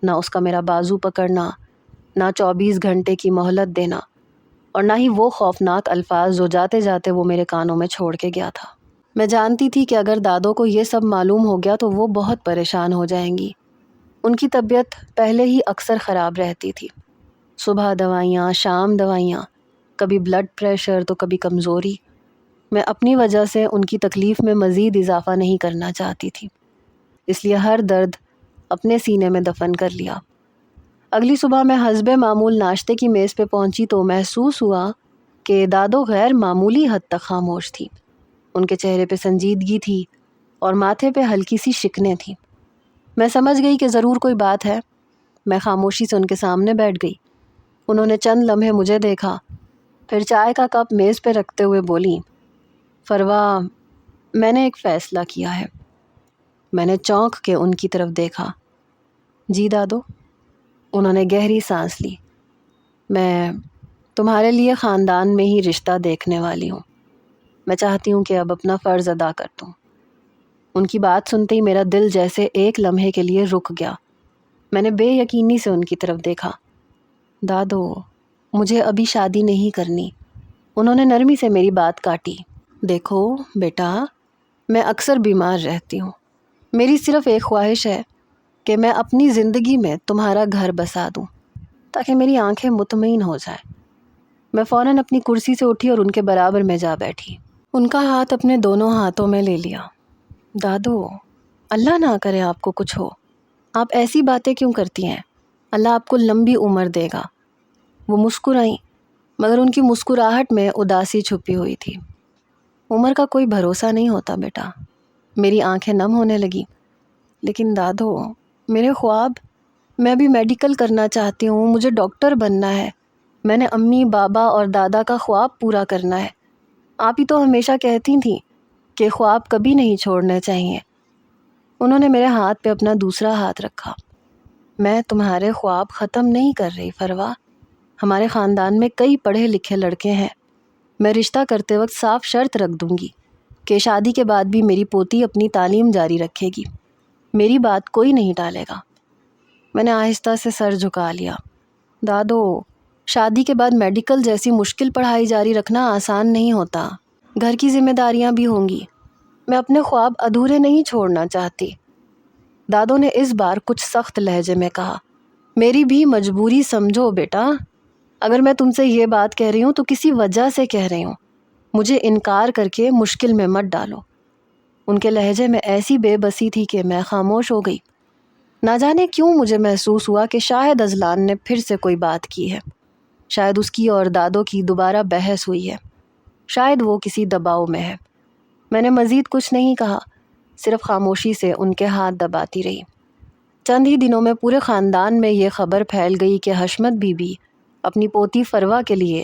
نہ اس کا میرا بازو پکڑنا، نہ 24 گھنٹے کی مہلت دینا، اور نہ ہی وہ خوفناک الفاظ جو جاتے جاتے وہ میرے کانوں میں چھوڑ کے گیا تھا۔ میں جانتی تھی کہ اگر دادو کو یہ سب معلوم ہو گیا تو وہ بہت پریشان ہو جائیں گی۔ ان کی طبیعت پہلے ہی اکثر خراب رہتی تھی، صبح دوائیاں، شام دوائیاں، کبھی بلڈ پریشر تو کبھی کمزوری۔ میں اپنی وجہ سے ان کی تکلیف میں مزید اضافہ نہیں کرنا چاہتی تھی، اس لیے ہر درد اپنے سینے میں دفن کر لیا۔ اگلی صبح میں حسب معمول ناشتے کی میز پہ پہنچی تو محسوس ہوا کہ دادو غیر معمولی حد تک خاموش تھی۔ ان کے چہرے پہ سنجیدگی تھی اور ماتھے پہ ہلکی سی شکنیں تھیں۔ میں سمجھ گئی کہ ضرور کوئی بات ہے۔ میں خاموشی سے ان کے سامنے بیٹھ گئی۔ انہوں نے چند لمحے مجھے دیکھا، پھر چائے کا کپ میز پہ رکھتے ہوئے بولی، فروا، میں نے ایک فیصلہ کیا ہے۔ میں نے چونک کے ان کی طرف دیکھا۔ جی دادو؟ انہوں نے گہری سانس لی۔ میں تمہارے لیے خاندان میں ہی رشتہ دیکھنے والی ہوں۔ میں چاہتی ہوں کہ اب اپنا فرض ادا کر دوں۔ ان کی بات سنتے ہی میرا دل جیسے ایک لمحے کے لیے رک گیا۔ میں نے بے یقینی سے ان کی طرف دیکھا۔ دادو، مجھے ابھی شادی نہیں کرنی۔ انہوں نے نرمی سے میری بات کاٹی۔ دیکھو بیٹا، میں اکثر بیمار رہتی ہوں۔ میری صرف ایک خواہش ہے کہ میں اپنی زندگی میں تمہارا گھر بسا دوں تاکہ میری آنکھیں مطمئن ہو جائیں۔ میں فوراً اپنی کرسی سے اٹھی اور ان کے برابر میں جا بیٹھی۔ ان کا ہاتھ اپنے دونوں ہاتھوں میں لے لیا۔ دادو، اللہ نہ کرے آپ کو کچھ ہو، آپ ایسی باتیں کیوں کرتی ہیں؟ اللہ آپ کو لمبی عمر دے گا۔ وہ مسکرائیں، مگر ان کی مسکراہٹ میں اداسی چھپی ہوئی تھی۔ عمر کا کوئی بھروسہ نہیں ہوتا بیٹا۔ میری آنکھیں نم ہونے لگیں۔ لیکن دادو، میرے خواب، میں بھی میڈیکل کرنا چاہتی ہوں، مجھے ڈاکٹر بننا ہے۔ میں نے امی، بابا اور دادا کا خواب پورا کرنا ہے۔ آپ ہی تو ہمیشہ کہتی تھیں کہ خواب کبھی نہیں چھوڑنے چاہیے۔ انہوں نے میرے ہاتھ پہ اپنا دوسرا ہاتھ رکھا۔ میں تمہارے خواب ختم نہیں کر رہی فروا۔ ہمارے خاندان میں کئی پڑھے لکھے لڑکے ہیں۔ میں رشتہ کرتے وقت صاف شرط رکھ دوں گی کہ شادی کے بعد بھی میری پوتی اپنی تعلیم جاری رکھے گی۔ میری بات کوئی نہیں ٹالے گا۔ میں نے آہستہ سے سر جھکا لیا۔ دادو، شادی کے بعد میڈیکل جیسی مشکل پڑھائی جاری رکھنا آسان نہیں ہوتا۔ گھر کی ذمہ داریاں بھی ہوں گی۔ میں اپنے خواب ادھورے نہیں چھوڑنا چاہتی۔ دادو نے اس بار کچھ سخت لہجے میں کہا۔ میری بھی مجبوری سمجھو بیٹا۔ اگر میں تم سے یہ بات کہہ رہی ہوں تو کسی وجہ سے کہہ رہی ہوں۔ مجھے انکار کر کے مشکل میں مت ڈالو۔ ان کے لہجے میں ایسی بے بسی تھی کہ میں خاموش ہو گئی۔ نہ جانے کیوں مجھے محسوس ہوا کہ شاید اذلان نے پھر سے کوئی بات کی ہے۔ شاید اس کی اور دادو کی دوبارہ بحث ہوئی ہے۔ شاید وہ کسی دباؤ میں ہے۔ میں نے مزید کچھ نہیں کہا، صرف خاموشی سے ان کے ہاتھ دباتی رہی۔ چند ہی دنوں میں پورے خاندان میں یہ خبر پھیل گئی کہ حشمت بی بی اپنی پوتی فروا کے لیے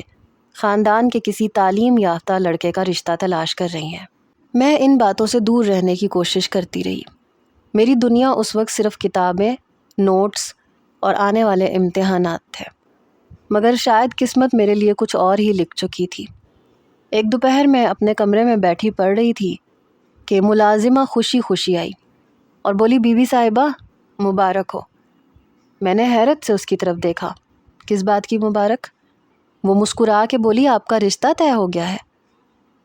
خاندان کے کسی تعلیم یافتہ لڑکے کا رشتہ تلاش کر رہی ہیں۔ میں ان باتوں سے دور رہنے کی کوشش کرتی رہی۔ میری دنیا اس وقت صرف کتابیں، نوٹس اور آنے والے امتحانات تھے، مگر شاید قسمت میرے لیے کچھ اور ہی لکھ چکی تھی۔ ایک دوپہر میں اپنے کمرے میں بیٹھی پڑھ رہی تھی کہ ملازمہ خوشی خوشی آئی اور بولی، بی بی صاحبہ مبارک ہو۔ میں نے حیرت سے اس کی طرف دیکھا۔ کس بات کی مبارک؟ وہ مسکرا کے بولی، آپ کا رشتہ طے ہو گیا ہے۔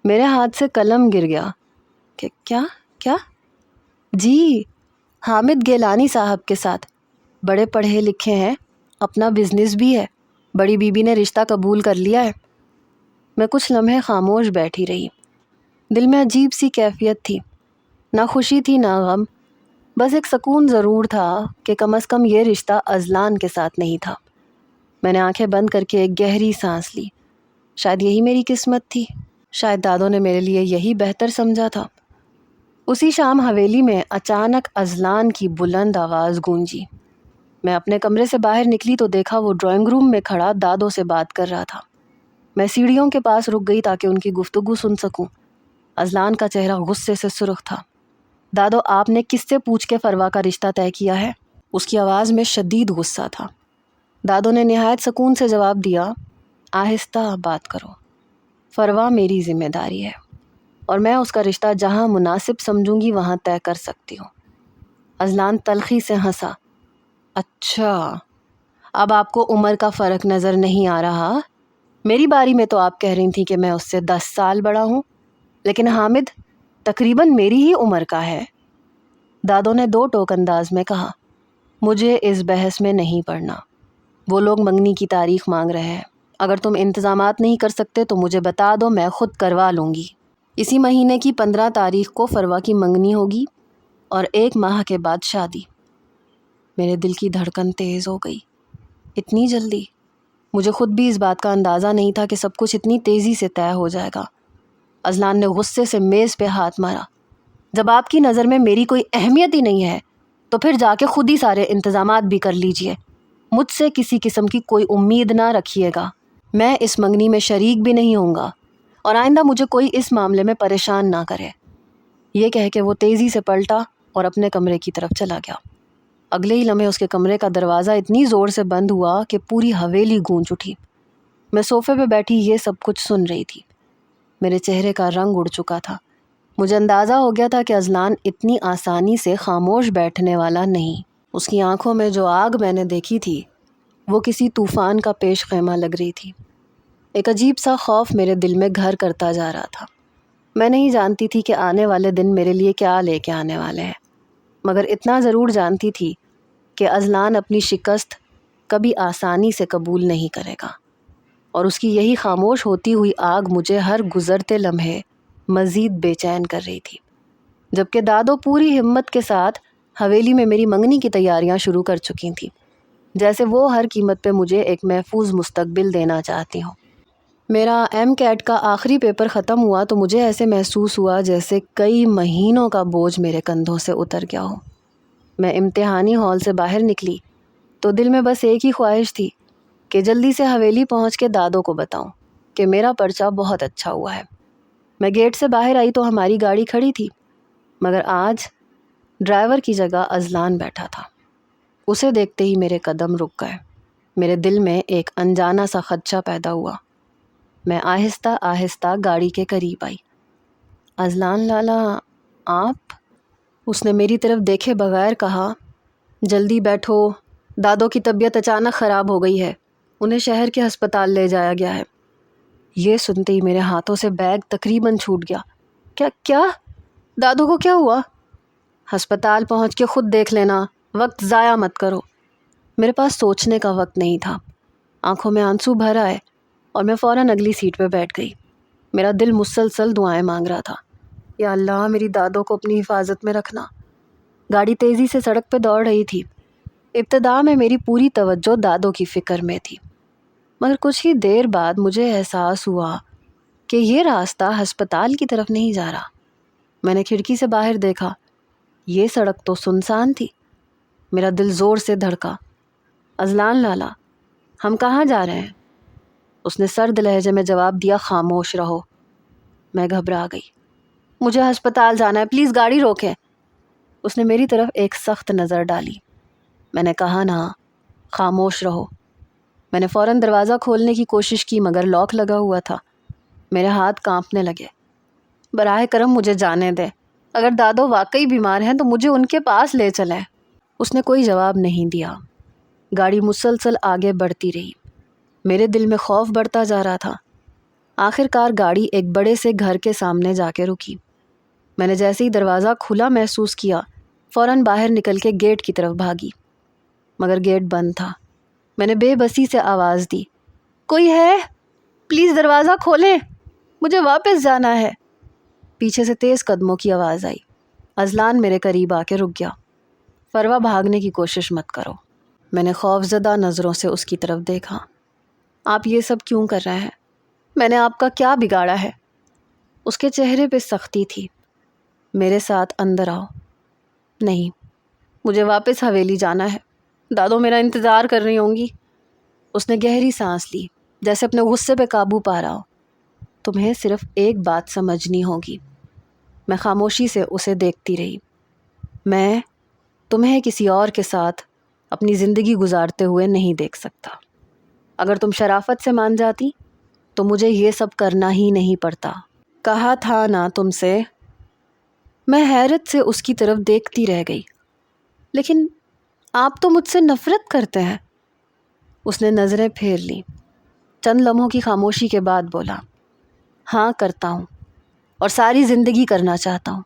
میرے ہاتھ سے قلم گر گیا کہ کیا؟ جی، حامد گیلانی صاحب کے ساتھ، بڑے پڑھے لکھے ہیں، اپنا بزنس بھی ہے، بڑی بی بی نے رشتہ قبول کر لیا ہے۔ میں کچھ لمحے خاموش بیٹھی رہی۔ دل میں عجیب سی کیفیت تھی، نہ خوشی تھی نہ غم، بس ایک سکون ضرور تھا کہ کم از کم یہ رشتہ اذلان کے ساتھ نہیں تھا۔ میں نے آنکھیں بند کر کے ایک گہری سانس لی۔ شاید یہی میری قسمت تھی، شاید دادوں نے میرے لیے یہی بہتر سمجھا تھا۔ اسی شام حویلی میں اچانک اذلان کی بلند آواز گونجی۔ میں اپنے کمرے سے باہر نکلی تو دیکھا وہ ڈرائنگ روم میں کھڑا دادوں سے بات کر رہا تھا۔ میں سیڑھیوں کے پاس رک گئی تاکہ ان کی گفتگو سن سکوں۔ اذلان کا چہرہ غصے سے سرخ تھا۔ دادو، آپ نے کس سے پوچھ کے فروا کا رشتہ طے کیا ہے؟ اس کی آواز میں شدید غصہ تھا۔ دادو نے نہایت سکون سے جواب دیا، آہستہ بات کرو، فروا میری ذمہ داری ہے اور میں اس کا رشتہ جہاں مناسب سمجھوں گی وہاں طے کر سکتی ہوں۔ اذلان تلخی سے ہنسا۔ اچھا، اب آپ کو عمر کا فرق نظر نہیں آ رہا؟ میری باری میں تو آپ کہہ رہی تھیں کہ میں اس سے 10 سال بڑا ہوں، لیکن حامد تقریباً میری ہی عمر کا ہے۔ دادو نے 2 ٹوک انداز میں کہا، مجھے اس بحث میں نہیں پڑنا۔ وہ لوگ منگنی کی تاریخ مانگ رہے ہیں، اگر تم انتظامات نہیں کر سکتے تو مجھے بتا دو، میں خود کروا لوں گی۔ اسی مہینے کی 15 تاریخ کو فروا کی منگنی ہوگی اور 1 ماہ کے بعد شادی۔ میرے دل کی دھڑکن تیز ہو گئی۔ اتنی جلدی؟ مجھے خود بھی اس بات کا اندازہ نہیں تھا کہ سب کچھ اتنی تیزی سے طے ہو جائے گا۔ اذلان نے غصے سے میز پہ ہاتھ مارا۔ جب آپ کی نظر میں میری کوئی اہمیت ہی نہیں ہے تو پھر جا کے خود ہی سارے انتظامات بھی کر لیجئے۔ مجھ سے کسی قسم کی کوئی امید نہ رکھیے گا۔ میں اس منگنی میں شریک بھی نہیں ہوں گا اور آئندہ مجھے کوئی اس معاملے میں پریشان نہ کرے۔ یہ کہہ کے وہ تیزی سے پلٹا اور اپنے کمرے کی طرف چلا گیا۔ اگلے ہی لمحے اس کے کمرے کا دروازہ اتنی زور سے بند ہوا کہ پوری حویلی گونج اٹھی۔ میں صوفے پہ بیٹھی یہ سب کچھ سن رہی تھی۔ میرے چہرے کا رنگ اڑ چکا تھا۔ مجھے اندازہ ہو گیا تھا کہ اذلان اتنی آسانی سے خاموش بیٹھنے والا نہیں۔ اس کی آنکھوں میں جو آگ میں نے دیکھی تھی وہ کسی طوفان کا پیش خیمہ لگ رہی تھی۔ ایک عجیب سا خوف میرے دل میں گھر کرتا جا رہا تھا۔ میں نہیں جانتی تھی کہ آنے والے دن میرے لیے کیا لے کے آنے والے ہیں، مگر اتنا ضرور جانتی تھی کہ اذلان اپنی شکست کبھی آسانی سے قبول نہیں کرے گا، اور اس کی یہی خاموش ہوتی ہوئی آگ مجھے ہر گزرتے لمحے مزید بے چین کر رہی تھی۔ جبکہ دادو پوری ہمت کے ساتھ حویلی میں میری منگنی کی تیاریاں شروع کر چکی تھیں، جیسے وہ ہر قیمت پہ مجھے ایک محفوظ مستقبل دینا چاہتی ہوں۔ میرا ایم کیٹ کا آخری پیپر ختم ہوا تو مجھے ایسے محسوس ہوا جیسے کئی مہینوں کا بوجھ میرے کندھوں سے اتر گیا ہو۔ میں امتحانی ہال سے باہر نکلی تو دل میں بس ایک ہی خواہش تھی کہ جلدی سے حویلی پہنچ کے دادو کو بتاؤں کہ میرا پرچہ بہت اچھا ہوا ہے۔ میں گیٹ سے باہر آئی تو ہماری گاڑی کھڑی تھی، مگر آج ڈرائیور کی جگہ اذلان بیٹھا تھا۔ اسے دیکھتے ہی میرے قدم رک گئے۔ میرے دل میں ایک انجانا سا خدشہ پیدا ہوا۔ میں آہستہ آہستہ گاڑی کے قریب آئی۔ اذلان لالا، آپ؟ اس نے میری طرف دیکھے بغیر کہا، جلدی بیٹھو، دادو کی طبیعت اچانک خراب ہو گئی ہے، انہیں شہر کے ہسپتال لے جایا گیا ہے۔ یہ سنتے ہی میرے ہاتھوں سے بیگ تقریباً چھوٹ گیا۔ کیا؟ دادو کو کیا ہوا؟ ہسپتال پہنچ کے خود دیکھ لینا، وقت ضائع مت کرو۔ میرے پاس سوچنے کا وقت نہیں تھا۔ آنکھوں میں آنسو بھر آئے اور میں فوراً اگلی سیٹ پہ بیٹھ گئی۔ میرا دل مسلسل دعائیں مانگ رہا تھا، یا اللہ میری دادو کو اپنی حفاظت میں رکھنا۔ گاڑی تیزی سے سڑک پہ دوڑ رہی تھی۔ ابتدا میں میری پوری توجہ دادو کی فکر میں تھی، مگر کچھ ہی دیر بعد مجھے احساس ہوا کہ یہ راستہ ہسپتال کی طرف نہیں جا رہا۔ میں نے کھڑکی سے باہر دیکھا، یہ سڑک تو سنسان تھی۔ میرا دل زور سے دھڑکا۔ اذلان لالا، ہم کہاں جا رہے ہیں؟ اس نے سرد لہجے میں جواب دیا، خاموش رہو۔ میں گھبرا گئی۔ مجھے ہسپتال جانا ہے، پلیز گاڑی روکیں۔ اس نے میری طرف ایک سخت نظر ڈالی۔ میں نے کہا نا، خاموش رہو۔ میں نے فوراً دروازہ کھولنے کی کوشش کی مگر لاک لگا ہوا تھا۔ میرے ہاتھ کانپنے لگے۔ براہ کرم مجھے جانے دیں۔ اگر دادو واقعی بیمار ہیں تو مجھے ان کے پاس لے چلیں۔ اس نے کوئی جواب نہیں دیا۔ گاڑی مسلسل آگے بڑھتی رہی۔ میرے دل میں خوف بڑھتا جا رہا تھا۔ آخر کار گاڑی ایک بڑے سے گھر کے سامنے جا کے رکی۔ میں نے جیسے ہی دروازہ کھلا محسوس کیا، فوراً باہر نکل کے گیٹ کی طرف بھاگی، مگر گیٹ بند تھا۔ میں نے بے بسی سے آواز دی، کوئی ہے؟ پلیز دروازہ کھولیں، مجھے واپس جانا ہے۔ پیچھے سے تیز قدموں کی آواز آئی۔ اذلان میرے قریب آ کے رک گیا۔ فروہ، بھاگنے کی کوشش مت کرو۔ میں نے خوفزدہ نظروں سے اس کی طرف دیکھا۔ آپ یہ سب کیوں کر رہے ہیں؟ میں نے آپ کا کیا بگاڑا ہے؟ اس کے چہرے پہ سختی تھی۔ میرے ساتھ اندر آؤ۔ نہیں، مجھے واپس حویلی جانا ہے، دادو میرا انتظار کر رہی ہوں گی۔ اس نے گہری سانس لی، جیسے اپنے غصے پہ قابو پا رہا ہو۔ تمہیں صرف ایک بات سمجھنی ہوگی۔ میں خاموشی سے اسے دیکھتی رہی۔ میں تمہیں کسی اور کے ساتھ اپنی زندگی گزارتے ہوئے نہیں دیکھ سکتا۔ اگر تم شرافت سے مان جاتی تو مجھے یہ سب کرنا ہی نہیں پڑتا۔ کہا تھا نا تم سے۔ میں حیرت سے اس کی طرف دیکھتی رہ گئی۔ لیکن آپ تو مجھ سے نفرت کرتے ہیں۔ اس نے نظریں پھیر لیں۔ چند لمحوں کی خاموشی کے بعد بولا، ہاں کرتا ہوں، اور ساری زندگی کرنا چاہتا ہوں۔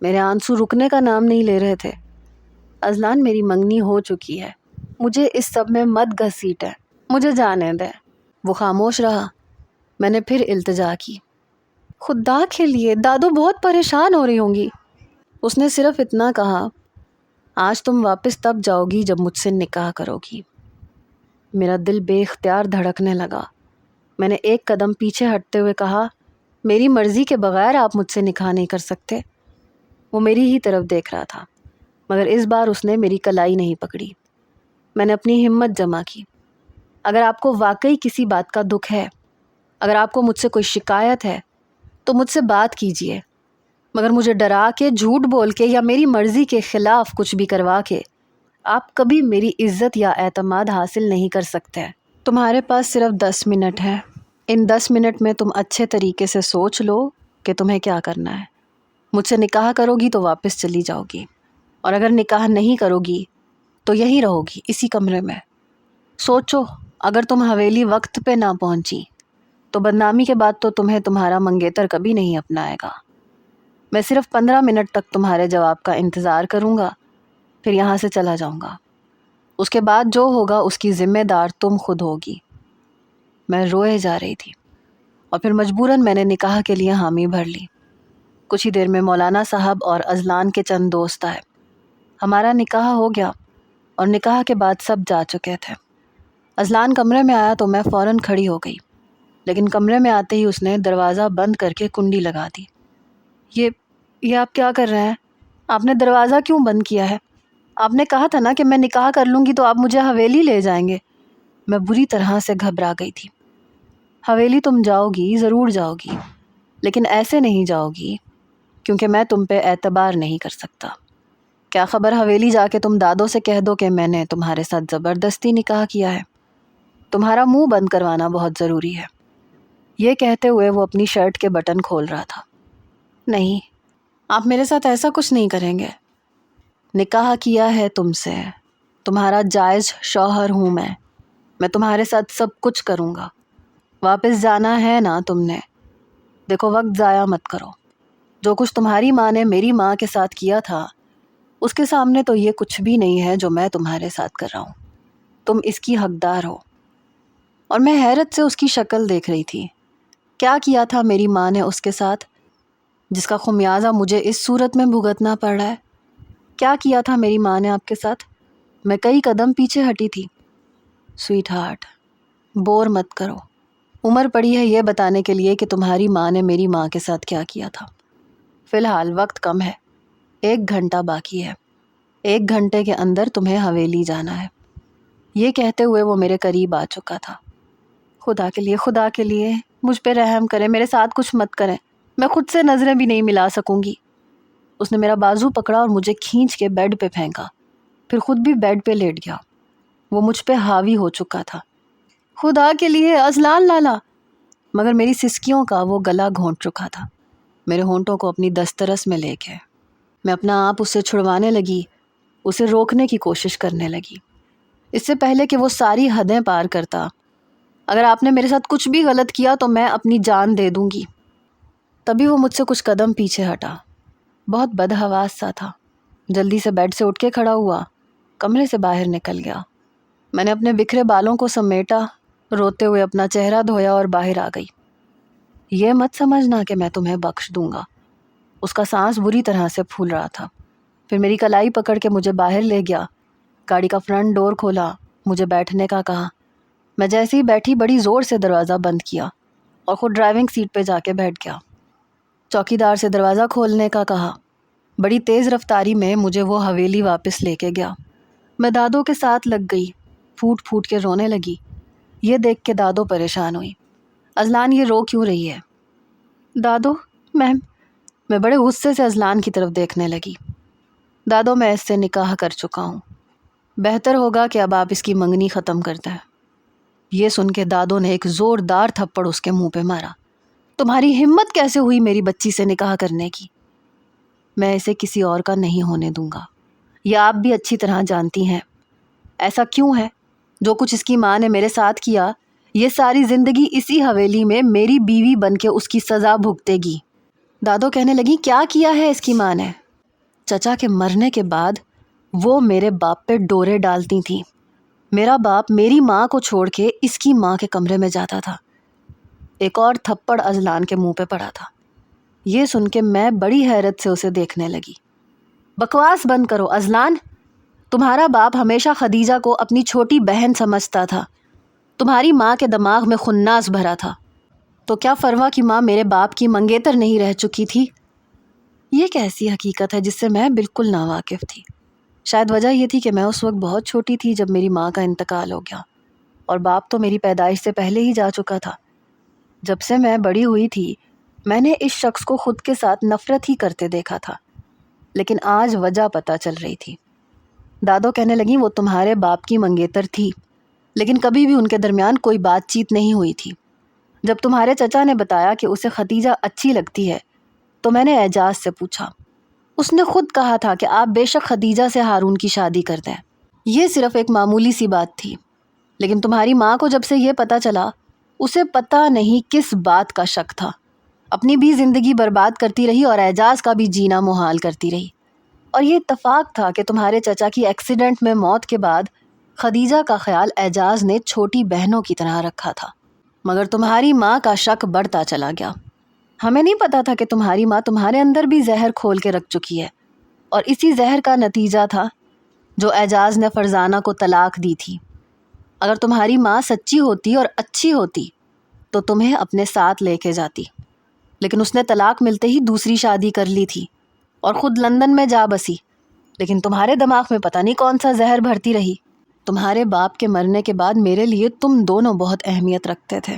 میرے آنسو رکنے کا نام نہیں لے رہے تھے۔ اذلان، میری منگنی ہو چکی ہے، مجھے اس سب میں مت گھسیٹیں، مجھے جانے دیں۔ وہ خاموش رہا۔ میں نے پھر التجا کی، خدا کے لیے، دادو بہت پریشان ہو رہی ہوں گی۔ اس نے صرف اتنا کہا، آج تم واپس تب جاؤ گی جب مجھ سے نکاح کرو گی۔ میرا دل بے اختیار دھڑکنے لگا۔ میں نے ایک قدم پیچھے ہٹتے ہوئے کہا، میری مرضی کے بغیر آپ مجھ سے نکاح نہیں کر سکتے۔ وہ میری ہی طرف دیکھ رہا تھا، مگر اس بار اس نے میری کلائی نہیں پکڑی۔ میں نے اپنی ہمت جمع کی۔ اگر آپ کو واقعی کسی بات کا دکھ ہے، اگر آپ کو مجھ سے کوئی شکایت ہے تو مجھ سے بات کیجیے، مگر مجھے ڈرا کے، جھوٹ بول کے یا میری مرضی کے خلاف کچھ بھی کروا کے آپ کبھی میری عزت یا اعتماد حاصل نہیں کر سکتے۔ تمہارے پاس صرف 10 منٹ ہے۔ ان 10 منٹ میں تم اچھے طریقے سے سوچ لو کہ تمہیں کیا کرنا ہے۔ مجھ سے نکاح کرو گی تو واپس چلی جاؤ گی، اور اگر نکاح نہیں کرو گی تو یہی رہو گی، اسی کمرے میں۔ سوچو، اگر تم حویلی وقت پہ نہ پہنچی تو بدنامی کے بعد تو تمہیں تمہارا منگیتر کبھی نہیں اپنائے گا۔ میں صرف 15 منٹ تک تمہارے جواب کا انتظار کروں گا، پھر یہاں سے چلا جاؤں گا۔ اس کے بعد جو ہوگا اس کی ذمہ دار تم خود ہوگی۔ میں روئے جا رہی تھی، اور پھر مجبوراً میں نے نکاح کے لیے حامی بھر لی۔ کچھ ہی دیر میں مولانا صاحب اور اذلان کے چند دوست آئے۔ ہمارا نکاح ہو گیا، اور نکاح کے بعد سب جا چکے تھے۔ اذلان کمرے میں آیا تو میں فوراً کھڑی ہو گئی، لیکن کمرے میں آتے ہی اس نے دروازہ بند کر کے کنڈی لگا دی۔ یہ آپ کیا کر رہے ہیں؟ آپ نے دروازہ کیوں بند کیا ہے؟ آپ نے کہا تھا نا کہ میں نکاح کر لوں گی تو آپ مجھے حویلی لے جائیں گے۔ میں بری طرح سے گھبرا گئی تھی۔ حویلی تم جاؤ گی، ضرور جاؤ گی، لیکن ایسے نہیں جاؤ گی، کیونکہ میں تم پہ اعتبار نہیں کر سکتا۔ کیا خبر حویلی جا کے تم دادو سے کہہ دو کہ میں نے تمہارے ساتھ زبردستی نکاح کیا ہے۔ تمہارا منہ بند کروانا بہت ضروری ہے۔ یہ کہتے ہوئے وہ اپنی شرٹ کے بٹن کھول رہا تھا۔ نہیں، آپ میرے ساتھ ایسا کچھ نہیں کریں گے۔ نکاح کیا ہے تم سے، تمہارا جائز شوہر ہوں میں تمہارے ساتھ سب کچھ کروں گا۔ واپس جانا ہے نا تم نے؟ دیکھو، وقت ضائع مت کرو۔ جو کچھ تمہاری ماں نے میری ماں کے ساتھ کیا تھا، اس کے سامنے تو یہ کچھ بھی نہیں ہے جو میں تمہارے ساتھ کر رہا ہوں۔ تم اس کی حقدار ہو۔ اور میں حیرت سے اس کی شکل دیکھ رہی تھی۔ کیا کیا تھا میری ماں نے اس کے ساتھ، جس کا خمیازہ مجھے اس صورت میں بھگتنا پڑ رہا ہے؟ کیا کیا تھا میری ماں نے آپ کے ساتھ؟ میں کئی قدم پیچھے ہٹی تھی۔ سویٹ ہارٹ، بور مت کرو۔ عمر پڑی ہے یہ بتانے کے لیے کہ تمہاری ماں نے میری ماں کے ساتھ کیا کیا تھا۔ فی الحال وقت کم ہے، 1 گھنٹہ باقی ہے۔ 1 گھنٹے کے اندر تمہیں حویلی جانا ہے۔ یہ کہتے ہوئے وہ میرے قریب آ چکا تھا۔ خدا کے لیے مجھ پہ رحم کریں، میرے ساتھ کچھ مت کریں، میں خود سے نظریں بھی نہیں ملا سکوں گی۔ اس نے میرا بازو پکڑا اور مجھے کھینچ کے بیڈ پہ پھینکا، پھر خود بھی بیڈ پہ لیٹ گیا۔ وہ مجھ پہ حاوی ہو چکا تھا۔ خدا کے لیے اذلان لالا، مگر میری سسکیوں کا وہ گلا گھونٹ چکا تھا۔ میرے ہونٹوں کو اپنی دسترس میں لے کے میں اپنا آپ اس سے چھڑوانے لگی، اسے روکنے کی کوشش کرنے لگی، اس سے پہلے کہ وہ ساری حدیں پار کرتا۔ اگر آپ نے میرے ساتھ کچھ بھی غلط کیا تو میں اپنی جان دے دوں گی۔ تبھی وہ مجھ سے کچھ قدم پیچھے ہٹا، بہت بدحواس سا تھا۔ جلدی سے بیڈ سے اٹھ کے کھڑا ہوا، کمرے سے باہر نکل گیا۔ میں نے اپنے بکھرے بالوں کو سمیٹا، روتے ہوئے اپنا چہرہ دھویا اور باہر آ گئی۔ یہ مت سمجھنا کہ میں تمہیں بخش دوں گا۔ اس کا سانس بری طرح سے پھول رہا تھا۔ پھر میری کلائی پکڑ کے مجھے باہر لے گیا، گاڑی کا فرنٹ ڈور کھولا، مجھے بیٹھنے کا کہا۔ میں جیسے ہی بیٹھی بڑی زور سے دروازہ بند کیا اور خود ڈرائیونگ سیٹ پہ جا کے بیٹھ گیا۔ چوکیدار سے دروازہ کھولنے کا کہا۔ بڑی تیز رفتاری میں مجھے وہ حویلی واپس لے کے گیا۔ میں دادو کے ساتھ لگ گئی، پھوٹ پھوٹ کے رونے لگی۔ یہ دیکھ کے دادو پریشان ہوئی۔ اذلان یہ رو کیوں رہی ہے؟ دادو، میں بڑے غصے سے اذلان کی طرف دیکھنے لگی۔ دادو، میں اس سے نکاح کر چکا ہوں، بہتر ہوگا کہ اب آپ اس کی منگنی ختم کر دیں۔ یہ سن کے دادو نے ایک زوردار تھپڑ اس کے منہ پہ مارا۔ تمہاری ہمت کیسے ہوئی میری بچی سے نکاح کرنے کی؟ میں اسے کسی اور کا نہیں ہونے دوں گا، یہ آپ بھی اچھی طرح جانتی ہیں۔ ایسا کیوں ہے؟ جو کچھ اس کی ماں نے میرے ساتھ کیا، یہ ساری زندگی اسی حویلی میں میری بیوی بن کے اس کی سزا بھگتے گی۔ دادو کہنے لگی، کیا کیا ہے اس کی ماں نے؟ چچا کے مرنے کے بعد وہ میرے باپ پہ ڈورے ڈالتی تھیں۔ میرا باپ میری ماں کو چھوڑ کے اس کی ماں کے کمرے میں جاتا تھا۔ ایک اور تھپڑ اذلان کے منہ پہ پڑا تھا۔ یہ سن کے میں بڑی حیرت سے اسے دیکھنے لگی۔ بکواس بند کرو اذلان، تمہارا باپ ہمیشہ خدیجہ کو اپنی چھوٹی بہن سمجھتا تھا۔ تمہاری ماں کے دماغ میں خناس بھرا تھا۔ تو کیا فروا کی ماں میرے باپ کی منگیتر نہیں رہ چکی تھی؟ یہ کیسی حقیقت ہے جس سے میں بالکل ناواقف تھی؟ شاید وجہ یہ تھی کہ میں اس وقت بہت چھوٹی تھی جب میری ماں کا انتقال ہو گیا، اور باپ تو میری پیدائش سے پہلے ہی جا چکا تھا۔ جب سے میں بڑی ہوئی تھی میں نے اس شخص کو خود کے ساتھ نفرت ہی کرتے دیکھا تھا، لیکن آج وجہ پتہ چل رہی تھی۔ دادو کہنے لگیں، وہ تمہارے باپ کی منگیتر تھی، لیکن کبھی بھی ان کے درمیان کوئی بات چیت نہیں ہوئی تھی۔ جب تمہارے چچا نے بتایا کہ اسے ختیجہ اچھی لگتی ہے تو میں نے اعجاز سے پوچھا۔ اس نے خود کہا تھا کہ آپ بے شک خدیجہ سے ہارون کی شادی کر دیں۔ یہ صرف ایک معمولی سی بات تھی، لیکن تمہاری ماں کو جب سے یہ پتہ چلا، اسے پتہ نہیں کس بات کا شک تھا۔ اپنی بھی زندگی برباد کرتی رہی اور اعجاز کا بھی جینا محال کرتی رہی۔ اور یہ اتفاق تھا کہ تمہارے چچا کی ایکسیڈنٹ میں موت کے بعد خدیجہ کا خیال اعجاز نے چھوٹی بہنوں کی طرح رکھا تھا، مگر تمہاری ماں کا شک بڑھتا چلا گیا۔ ہمیں نہیں پتا تھا کہ تمہاری ماں تمہارے اندر بھی زہر کھول کے رکھ چکی ہے، اور اسی زہر کا نتیجہ تھا جو اعجاز نے فرزانہ کو طلاق دی تھی۔ اگر تمہاری ماں سچی ہوتی اور اچھی ہوتی تو تمہیں اپنے ساتھ لے کے جاتی، لیکن اس نے طلاق ملتے ہی دوسری شادی کر لی تھی اور خود لندن میں جا بسی۔ لیکن تمہارے دماغ میں پتہ نہیں کون سا زہر بھرتی رہی۔ تمہارے باپ کے مرنے کے بعد میرے لیے تم دونوں بہت اہمیت رکھتے تھے،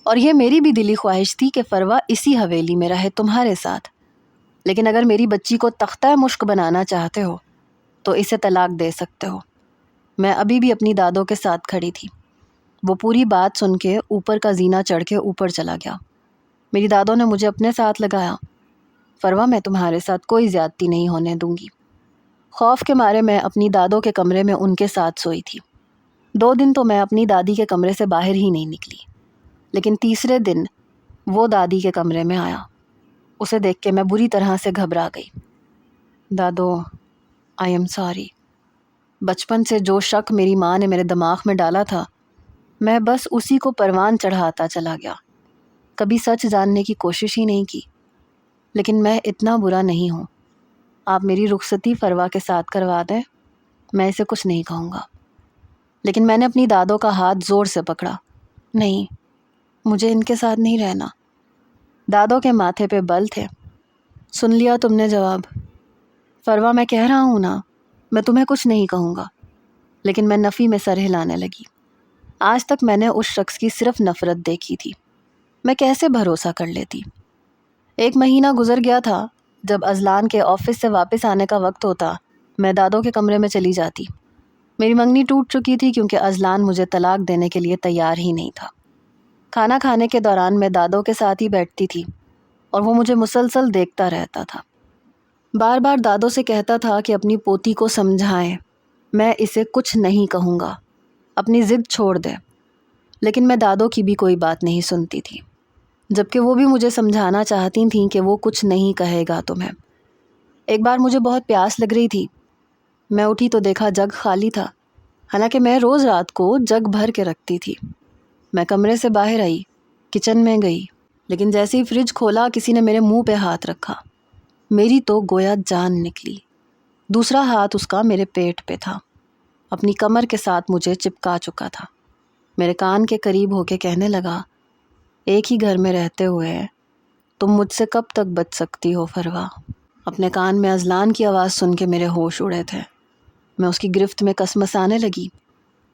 اور یہ میری بھی دلی خواہش تھی کہ فروا اسی حویلی میں رہے تمہارے ساتھ۔ لیکن اگر میری بچی کو تختہ مشک بنانا چاہتے ہو تو اسے طلاق دے سکتے ہو۔ میں ابھی بھی اپنی دادو کے ساتھ کھڑی تھی۔ وہ پوری بات سن کے اوپر کا زینہ چڑھ کے اوپر چلا گیا۔ میری دادو نے مجھے اپنے ساتھ لگایا۔ فروا، میں تمہارے ساتھ کوئی زیادتی نہیں ہونے دوں گی۔ خوف کے مارے میں اپنی دادو کے کمرے میں ان کے ساتھ سوئی تھی۔ 2 دن تو میں اپنی دادی کے کمرے سے باہر ہی نہیں نکلی، لیکن تیسرے دن وہ دادی کے کمرے میں آیا۔ اسے دیکھ کے میں بری طرح سے گھبرا گئی۔ دادو، آئی ایم سوری۔ بچپن سے جو شک میری ماں نے میرے دماغ میں ڈالا تھا، میں بس اسی کو پروان چڑھاتا چلا گیا، کبھی سچ جاننے کی کوشش ہی نہیں کی۔ لیکن میں اتنا برا نہیں ہوں۔ آپ میری رخصتی فروا کے ساتھ کروا دیں، میں اسے کچھ نہیں کہوں گا۔ لیکن میں نے اپنی دادو کا ہاتھ زور سے پکڑا۔ نہیں، مجھے ان کے ساتھ نہیں رہنا۔ دادو کے ماتھے پہ بل تھے۔ سن لیا تم نے جواب؟ فروا، میں کہہ رہا ہوں نا، میں تمہیں کچھ نہیں کہوں گا، لیکن میں نفی میں سر ہلانے لگی۔ آج تک میں نے اس شخص کی صرف نفرت دیکھی تھی، میں کیسے بھروسہ کر لیتی؟ 1 مہینہ گزر گیا تھا۔ جب اذلان کے آفس سے واپس آنے کا وقت ہوتا، میں دادوں کے کمرے میں چلی جاتی۔ میری منگنی ٹوٹ چکی تھی کیونکہ اذلان مجھے طلاق دینے کے لیے تیار ہی نہیں تھا۔ کھانا کھانے کے دوران میں دادوں کے ساتھ ہی بیٹھتی تھی اور وہ مجھے مسلسل دیکھتا رہتا تھا۔ بار بار دادوں سے کہتا تھا کہ اپنی پوتی کو سمجھائیں، میں اسے کچھ نہیں کہوں گا، اپنی ضد چھوڑ دے، لیکن میں دادوں کی بھی کوئی بات نہیں سنتی تھی، جبکہ وہ بھی مجھے سمجھانا چاہتی تھیں کہ وہ کچھ نہیں کہے گا تمہیں۔ ایک بار مجھے بہت پیاس لگ رہی تھی، میں اٹھی تو دیکھا جگ خالی تھا، حالانکہ میں روز رات کو جگ بھر کے رکھتی تھی۔ میں کمرے سے باہر آئی، کچن میں گئی، لیکن جیسے ہی فریج کھولا کسی نے میرے منہ پہ ہاتھ رکھا۔ میری تو گویا جان نکلی۔ دوسرا ہاتھ اس کا میرے پیٹ پہ تھا، اپنی کمر کے ساتھ مجھے چپکا چکا تھا۔ میرے کان کے قریب ہو کے کہنے لگا، ایک ہی گھر میں رہتے ہوئے تم مجھ سے کب تک بچ سکتی ہو فروا؟ اپنے کان میں اذلان کی آواز سن کے میرے ہوش اڑے تھے۔ میں اس کی گرفت میں کسمسانے لگی۔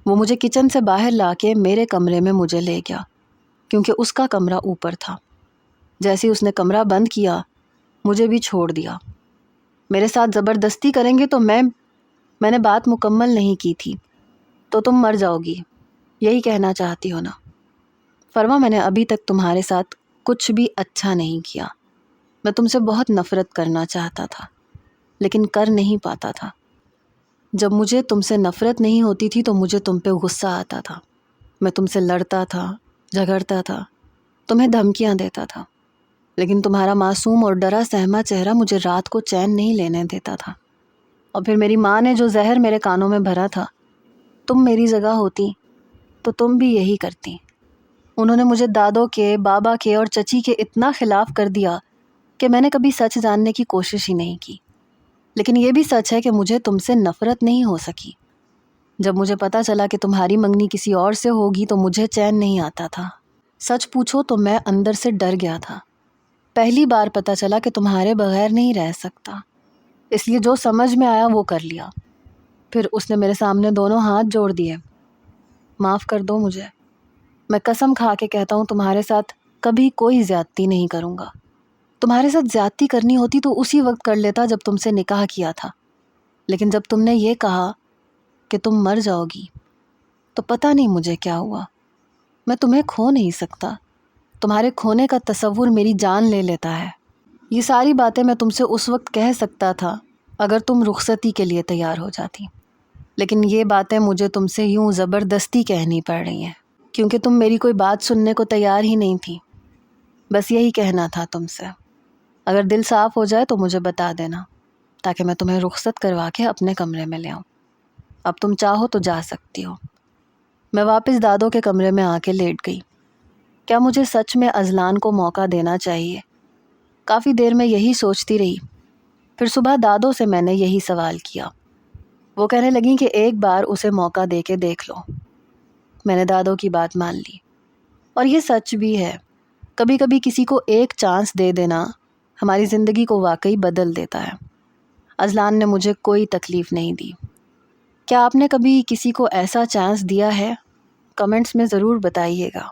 وہ مجھے کچن سے باہر لا کے میرے کمرے میں مجھے لے گیا، کیونکہ اس کا کمرہ اوپر تھا۔ جیسے اس نے کمرہ بند کیا، مجھے بھی چھوڑ دیا۔ میرے ساتھ زبردستی کریں گے تو میں نے بات مکمل نہیں کی تھی، تو تم مر جاؤ گی، یہی کہنا چاہتی ہو نا؟ فرما، میں نے ابھی تک تمہارے ساتھ کچھ بھی اچھا نہیں کیا۔ میں تم سے بہت نفرت کرنا چاہتا تھا، لیکن کر نہیں پاتا تھا۔ جب مجھے تم سے نفرت نہیں ہوتی تھی تو مجھے تم پہ غصہ آتا تھا۔ میں تم سے لڑتا تھا، جھگڑتا تھا، تمہیں دھمکیاں دیتا تھا، لیکن تمہارا معصوم اور ڈرا سہما چہرہ مجھے رات کو چین نہیں لینے دیتا تھا۔ اور پھر میری ماں نے جو زہر میرے کانوں میں بھرا تھا، تم میری جگہ ہوتی تو تم بھی یہی کرتی۔ انہوں نے مجھے دادوں کے، بابا کے اور چچی کے اتنا خلاف کر دیا کہ میں نے کبھی سچ جاننے کی کوشش ہی نہیں کی۔ لیکن یہ بھی سچ ہے کہ مجھے تم سے نفرت نہیں ہو سکی۔ جب مجھے پتا چلا کہ تمہاری منگنی کسی اور سے ہوگی تو مجھے چین نہیں آتا تھا۔ سچ پوچھو تو میں اندر سے ڈر گیا تھا۔ پہلی بار پتا چلا کہ تمہارے بغیر نہیں رہ سکتا، اس لیے جو سمجھ میں آیا وہ کر لیا۔ پھر اس نے میرے سامنے دونوں ہاتھ جوڑ دیے۔ معاف کر دو مجھے، میں قسم کھا کے کہتا ہوں تمہارے ساتھ کبھی کوئی زیادتی نہیں کروں گا۔ تمہارے ساتھ زیادتی کرنی ہوتی تو اسی وقت کر لیتا جب تم سے نکاح کیا تھا، لیکن جب تم نے یہ کہا کہ تم مر جاؤ گی تو پتہ نہیں مجھے کیا ہوا۔ میں تمہیں کھو نہیں سکتا، تمہارے کھونے کا تصور میری جان لے لیتا ہے۔ یہ ساری باتیں میں تم سے اس وقت کہہ سکتا تھا اگر تم رخصتی کے لیے تیار ہو جاتی، لیکن یہ باتیں مجھے تم سے یوں زبردستی کہنی پڑ رہی ہیں کیونکہ تم میری کوئی بات سننے کو تیار ہی نہیں تھی۔ بس یہی کہنا تھا تم سے۔ اگر دل صاف ہو جائے تو مجھے بتا دینا تاکہ میں تمہیں رخصت کروا کے اپنے کمرے میں لے آؤں۔ اب تم چاہو تو جا سکتی ہو۔ میں واپس دادوں کے کمرے میں آ کے لیٹ گئی۔ کیا مجھے سچ میں اذلان کو موقع دینا چاہیے؟ کافی دیر میں یہی سوچتی رہی۔ پھر صبح دادوں سے میں نے یہی سوال کیا۔ وہ کہنے لگیں کہ ایک بار اسے موقع دے کے دیکھ لو۔ میں نے دادوں کی بات مان لی، اور یہ سچ بھی ہے، کبھی کبھی کسی کو ایک چانس دے دینا ہماری زندگی کو واقعی بدل دیتا ہے۔ اذلان نے مجھے کوئی تکلیف نہیں دی۔ کیا آپ نے کبھی کسی کو ایسا چانس دیا ہے؟ کمنٹس میں ضرور بتائیے گا۔